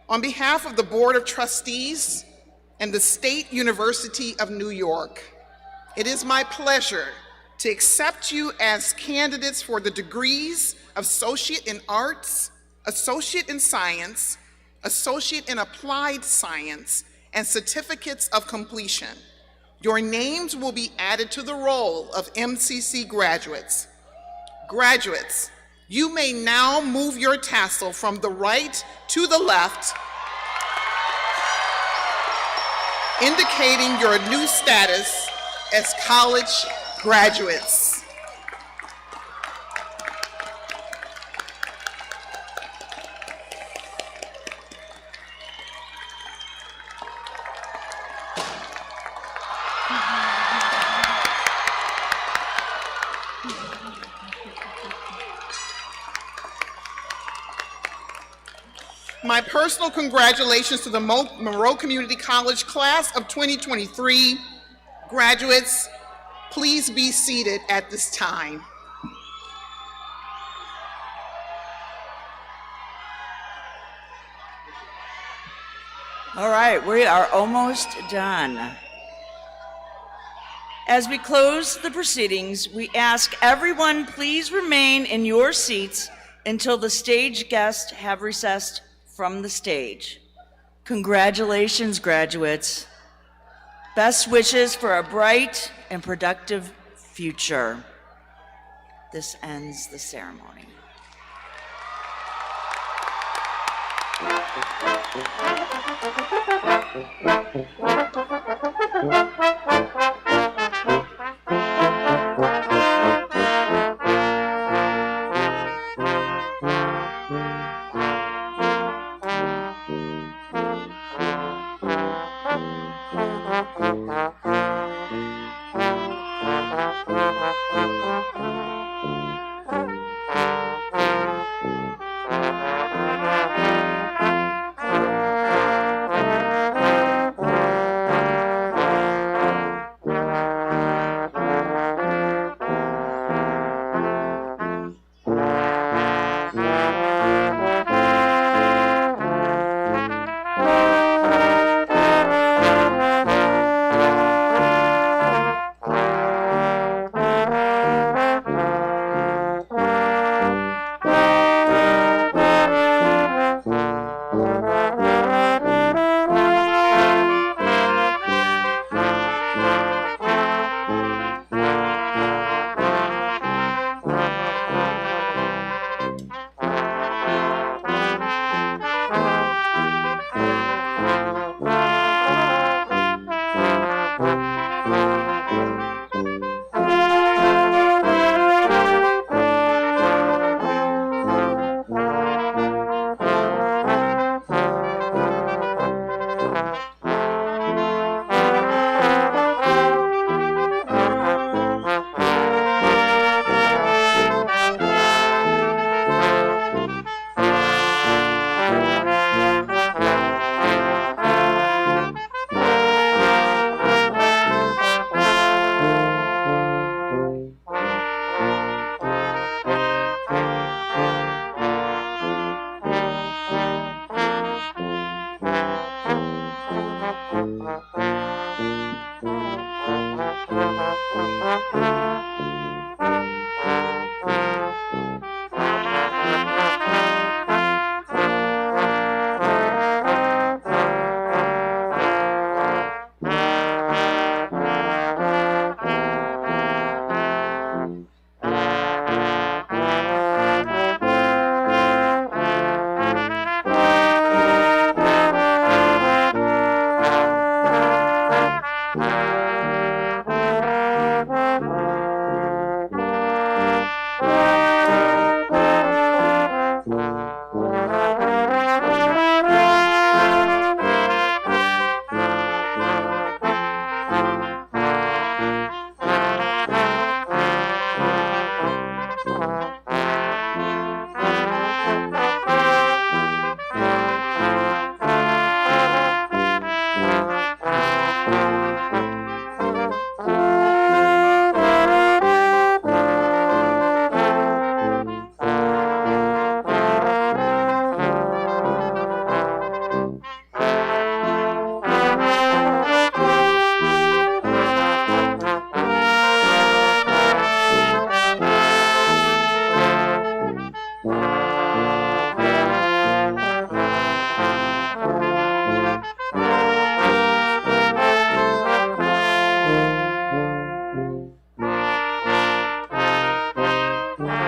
On behalf of the Board of Trustees and the State University of New York, it is my pleasure to accept you as candidates for the degrees of Associate in Arts, Associate in Science, Associate in Applied Science, and Certificates of Completion. Your names will be added to the roll of MCC graduates. Graduates, you may now move your tassel from the right to the left, indicating your new status as college graduates. My personal congratulations to the Monroe Community College class of 2023. Graduates, please be seated at this time.
All right, we are almost done. As we close the proceedings, we ask everyone please remain in your seats until the stage guests have recessed from the stage. Congratulations, graduates. Best wishes for a bright and productive future. This ends the ceremony.
Thank you.